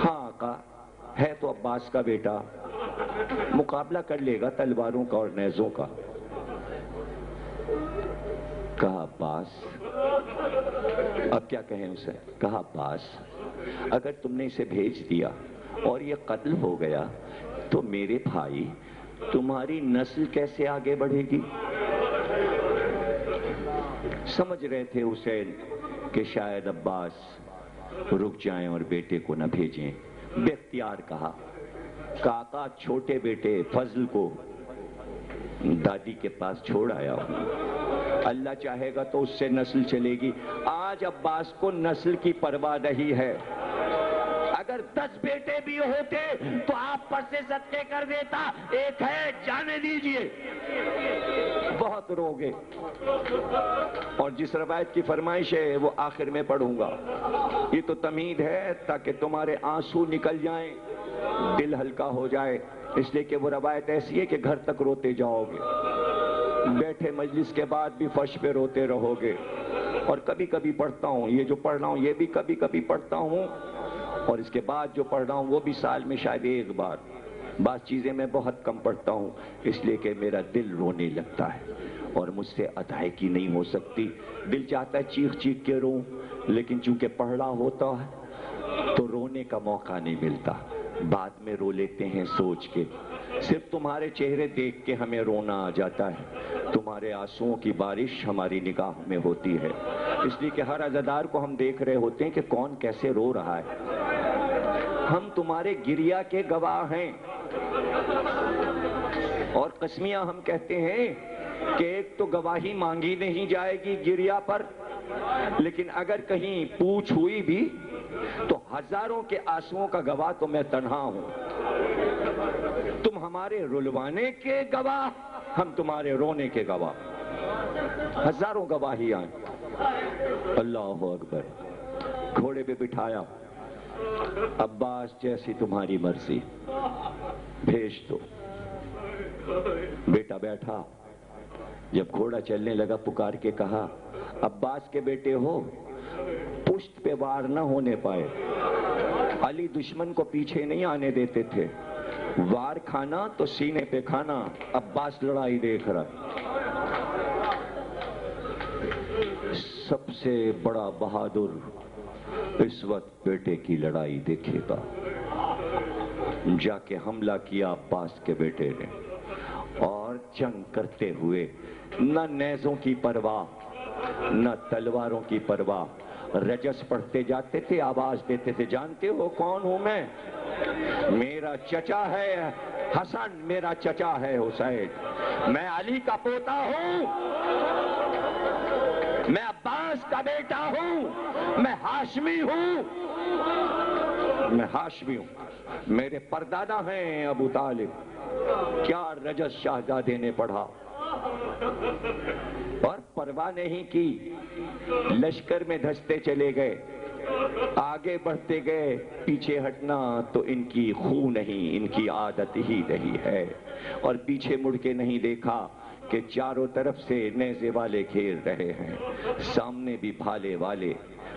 ہاں آقا ہے تو عباس کا بیٹا، مقابلہ کر لے گا تلواروں کا اور نیزوں کا۔ کہا عباس اب کیا کہیں اسے؟ کہا عباس اگر تم نے اسے بھیج دیا اور یہ قتل ہو گیا تو میرے بھائی تمہاری نسل کیسے آگے بڑھے گی؟ سمجھ رہے تھے حسین کہ شاید عباس رک جائیں اور بیٹے کو نہ بھیجیں۔ بے اختیار کہا کہ آقا چھوٹے بیٹے فضل کو دادی کے پاس چھوڑ آیا ہوں، اللہ چاہے گا تو اس سے نسل چلے گی۔ آج عباس کو نسل کی پرواہ نہیں ہے، اگر 10 بیٹے بھی ہوتے تو آپ پر سے صدقے کر دیتا، ایک ہے جانے دیجئے۔ بہت روگے، اور جس روایت کی فرمائش ہے وہ آخر میں پڑھوں گا۔ یہ تو تمہید ہے تاکہ تمہارے آنسو نکل جائیں، دل ہلکا ہو جائے، اس لیے کہ وہ روایت ایسی ہے کہ گھر تک روتے جاؤ گے، بیٹھے مجلس کے بعد بھی فرش پہ روتے رہو گے۔ اور کبھی کبھی پڑھتا ہوں، یہ جو پڑھ رہا ہوں یہ بھی کبھی کبھی پڑھتا ہوں، اور اس کے بعد جو پڑھ رہا ہوں وہ بھی سال میں شاید ایک بار۔ بعض چیزیں میں بہت کم پڑھتا ہوں اس لیے کہ میرا دل رونے لگتا ہے اور مجھ سے ادائیگی نہیں ہو سکتی۔ دل چاہتا ہے چیخ چیخ کے روں، لیکن چونکہ پڑھنا ہوتا ہے تو رونے کا موقع نہیں ملتا، بعد میں رو لیتے ہیں سوچ کے۔ صرف تمہارے چہرے دیکھ کے ہمیں رونا آ جاتا ہے، تمہارے آنسوؤں کی بارش ہماری نگاہ میں ہوتی ہے، اس لیے کہ ہر عزادار کو ہم دیکھ رہے ہوتے ہیں کہ کون کیسے رو رہا ہے۔ ہم تمہارے گریہ کے گواہ ہیں، اور قسمیہ ہم کہتے ہیں کہ ایک تو گواہی مانگی نہیں جائے گی گریہ پر، لیکن اگر کہیں پوچھ ہوئی بھی تو ہزاروں کے آنسوؤں کا گواہ تو میں تنہا ہوں۔ تم ہمارے رلوانے کے گواہ، ہم تمہارے رونے کے گواہ، ہزاروں گواہیاں۔ اللہ اکبر۔ گھوڑے پہ بٹھایا، عباس جیسی تمہاری مرضی، بھیج دو۔ بیٹا بیٹھا، جب گھوڑا چلنے لگا پکار کے کہا عباس کے بیٹے ہو، پشت پہ وار نہ ہونے پائے۔ علی دشمن کو پیچھے نہیں آنے دیتے تھے، وار کھانا تو سینے پہ کھانا۔ عباس لڑائی دیکھ رہا، سب سے بڑا بہادر اس وقت بیٹے کی لڑائی دیکھے گا۔ جا کے حملہ کیا عباس کے بیٹے نے، اور جنگ کرتے ہوئے نہ نیزوں کی پرواہ نہ تلواروں کی پرواہ، رجس پڑھتے جاتے تھے، آواز دیتے تھے جانتے ہو کون ہوں میں؟ میرا چچا ہے حسن، میرا چچا ہے حسین، میں علی کا پوتا ہوں، میں عباس کا بیٹا ہوں، میں ہاشمی ہوں، میں ہاشمی ہوں، میرے پردادا ہیں ابو طالب۔ کیا رجس شہزادے نے پڑھا اور پرواہ نہیں کی، لشکر میں دھستے چلے گئے۔ آگے بڑھتے گئے، پیچھے ہٹنا تو ان کی خو نہیں، ان کی عادت ہی نہیں ہے، اور پیچھے مڑ کے نہیں دیکھا کہ چاروں طرف سے نیزے والے گھیر رہے ہیں، سامنے بھی بھالے والے،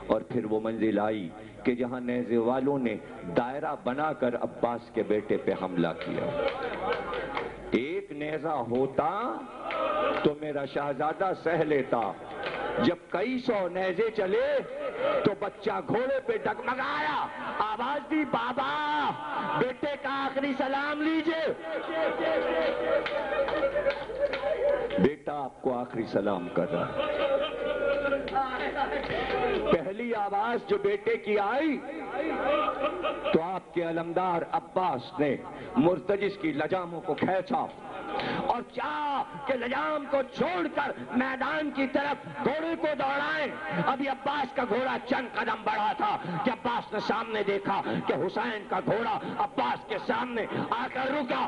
اور پھر وہ منزل آئی کہ جہاں نیزے والوں نے دائرہ بنا کر عباس کے بیٹے پہ حملہ کیا۔ ایک نیزہ ہوتا تو میرا شہزادہ سہ لیتا، جب کئی سو نیزے چلے تو بچہ گھوڑے پہ ڈگمگایا، آواز دی، بابا بیٹے کا آخری سلام لیجئے۔ بیٹا آپ کو آخری سلام کر رہا ہے۔ پہلی آواز جو بیٹے کی آئی تو آپ کے علمدار عباس نے مرتجز کی لجاموں کو کھینچا اور چاہا کہ لجام کو چھوڑ کر میدان کی طرف گھوڑے کو دوڑائیں۔ ابھی عباس کا گھوڑا چند قدم بڑھا تھا کہ عباس نے سامنے دیکھا کہ حسین کا گھوڑا عباس کے سامنے آ کر رکا۔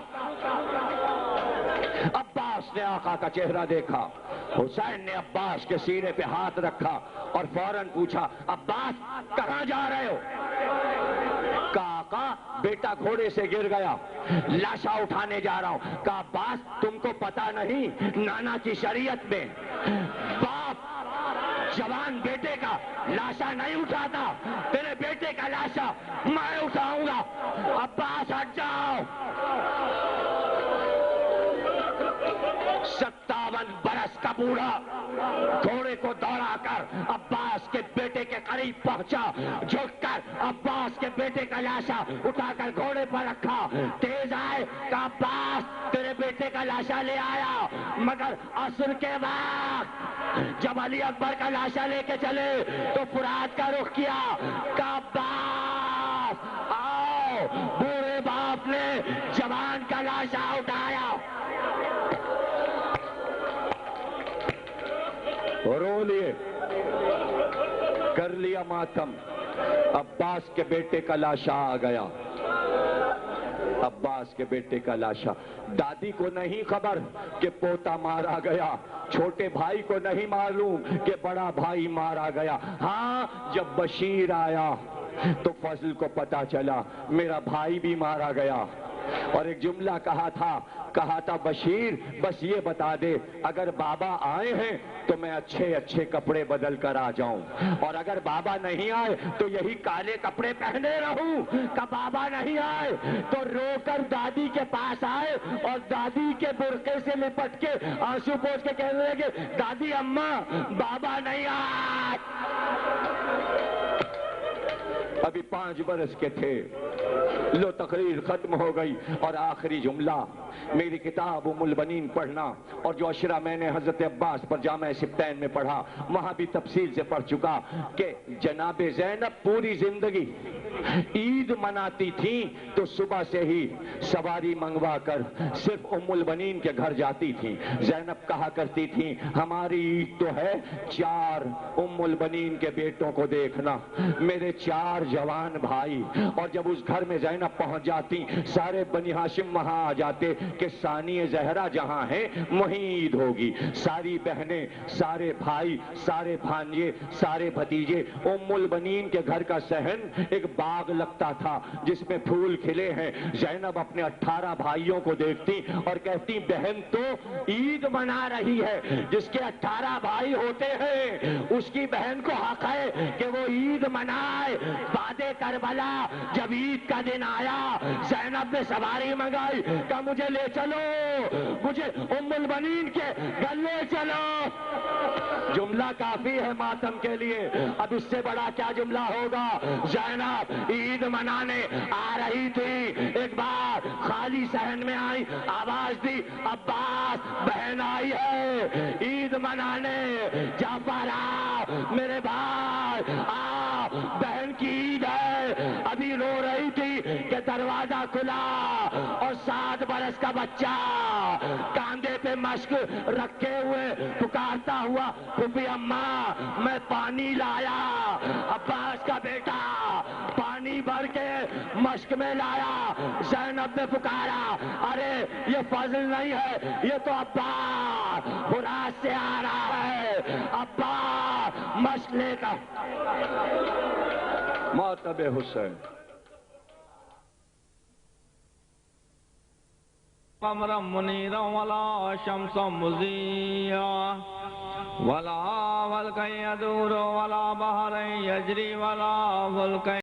عباس نے آقا کا چہرہ دیکھا، حسین نے عباس کے سینے پہ ہاتھ رکھا اور فوراً پوچھا، عباس کہاں جا رہے ہو؟ کہا آقا بیٹا گھوڑے سے گر گیا، لاشا اٹھانے جا رہا ہوں۔ کہا عباس تم کو پتا نہیں، نانا کی شریعت میں باپ جوان بیٹے کا لاشا نہیں اٹھاتا، تیرے بیٹے کا لاشا میں اٹھاؤں گا۔ عباس ہٹ جاؤ۔ 57 برس کا بوڑھا گھوڑے کو دوڑا کر عباس کے بیٹے کے قریب پہنچا، جھک کر عباس کے بیٹے کا لاشا اٹھا کر گھوڑے پر رکھا، تیز آئے کہ عباس تیرے بیٹے کا لاشا لے آیا، مگر عصر کے وقت جب علی اکبر کا لاشا لے کے چلے تو فرات کا رخ کیا کہ عباس آؤ، بوڑھے باپ نے جوان کا لاشا اٹھایا۔ رو لیے، کر لیا ماتم، عباس کے بیٹے کا لاشا آ گیا۔ عباس کے بیٹے کا لاشا، دادی کو نہیں خبر کہ پوتا مارا گیا، چھوٹے بھائی کو نہیں معلوم کہ بڑا بھائی مارا گیا۔ ہاں جب بشیر آیا تو فضل کو پتا چلا میرا بھائی بھی مارا گیا، اور ایک جملہ کہا تھا بشیر بس یہ بتا دے اگر بابا آئے ہیں تو میں اچھے کپڑے بدل کر آ جاؤں، اور اگر بابا نہیں آئے تو یہی کالے کپڑے پہنے رہوں۔ کہ بابا نہیں آئے تو رو کر دادی کے پاس آئے اور دادی کے برقعے سے لپٹ کے آنسو پوچھ کے کہنے لگے، دادی اماں بابا نہیں آئے۔ ابھی 5 برس کے تھے، لو تقریر ختم ہو گئی، اور آخری جملہ میری کتاب ام البنین پڑھنا، اور جو اشرا میں نے حضرت عباس پر جامع سبتین میں پڑھا وہاں بھی تفصیل سے پڑھ چکا کہ جناب زینب پوری زندگی عید مناتی تھیں تو صبح سے ہی سواری منگوا کر صرف ام البنین کے گھر جاتی تھیں۔ زینب کہا کرتی تھیں ہماری عید تو ہے 4 ام البنین کے بیٹوں کو دیکھنا، میرے 4 جوان بھائی، اور جب اس گھر میں زینب پہنچ جاتی سارے بنی ہاشم وہاں آ جاتے کہ ثانی زہرا جہاں ہے وہیں عید ہوگی، ساری بہنیں، سارے بھائی، سارے بھانجے، سارے بھتیجے، ام البنین کے گھر کا صحن ایک باغ لگتا تھا جس میں پھول کھلے ہیں۔ زینب اپنے 18 بھائیوں کو دیکھتی اور کہتی بہن تو عید منا رہی ہے، جس کے 18 بھائی ہوتے ہیں اس کی بہن کو حق ہے کہ وہ عید منائے۔ بعد کربلا جب عید کا دن آیا زینب نے سواری منگائی کہ مجھے لے چلو، مجھے ام البنین کے گھر لے چلو۔ جملہ کافی ہے ماتم کے لیے، اب اس سے بڑا کیا جملہ ہوگا۔ زینب عید منانے آ رہی تھی، ایک بار خالی صحن میں آئی، آواز دی عباس بہن آئی ہے عید منانے، جعفر آ میرے بھائی آ، بہن کی عید ہے۔ ابھی رو رہی تھی کہ دروازہ کھلا اور 7 برس کا بچہ کاندھے پہ مشک رکھے ہوئے پکارتا ہوا پھوپھی اماں میں پانی لایا۔ عباس کا بیٹا پانی بھر کے مشک میں لایا۔ زینب نے پکارا ارے یہ فضل نہیں ہے، یہ تو عباس فرات سے آ رہا ہے۔ عباس مشک لے کر ماتب حسین. قمرا منيرا ولا شمسا مضيا ولا فلكا يدور ولا بحر يجري ولا فلك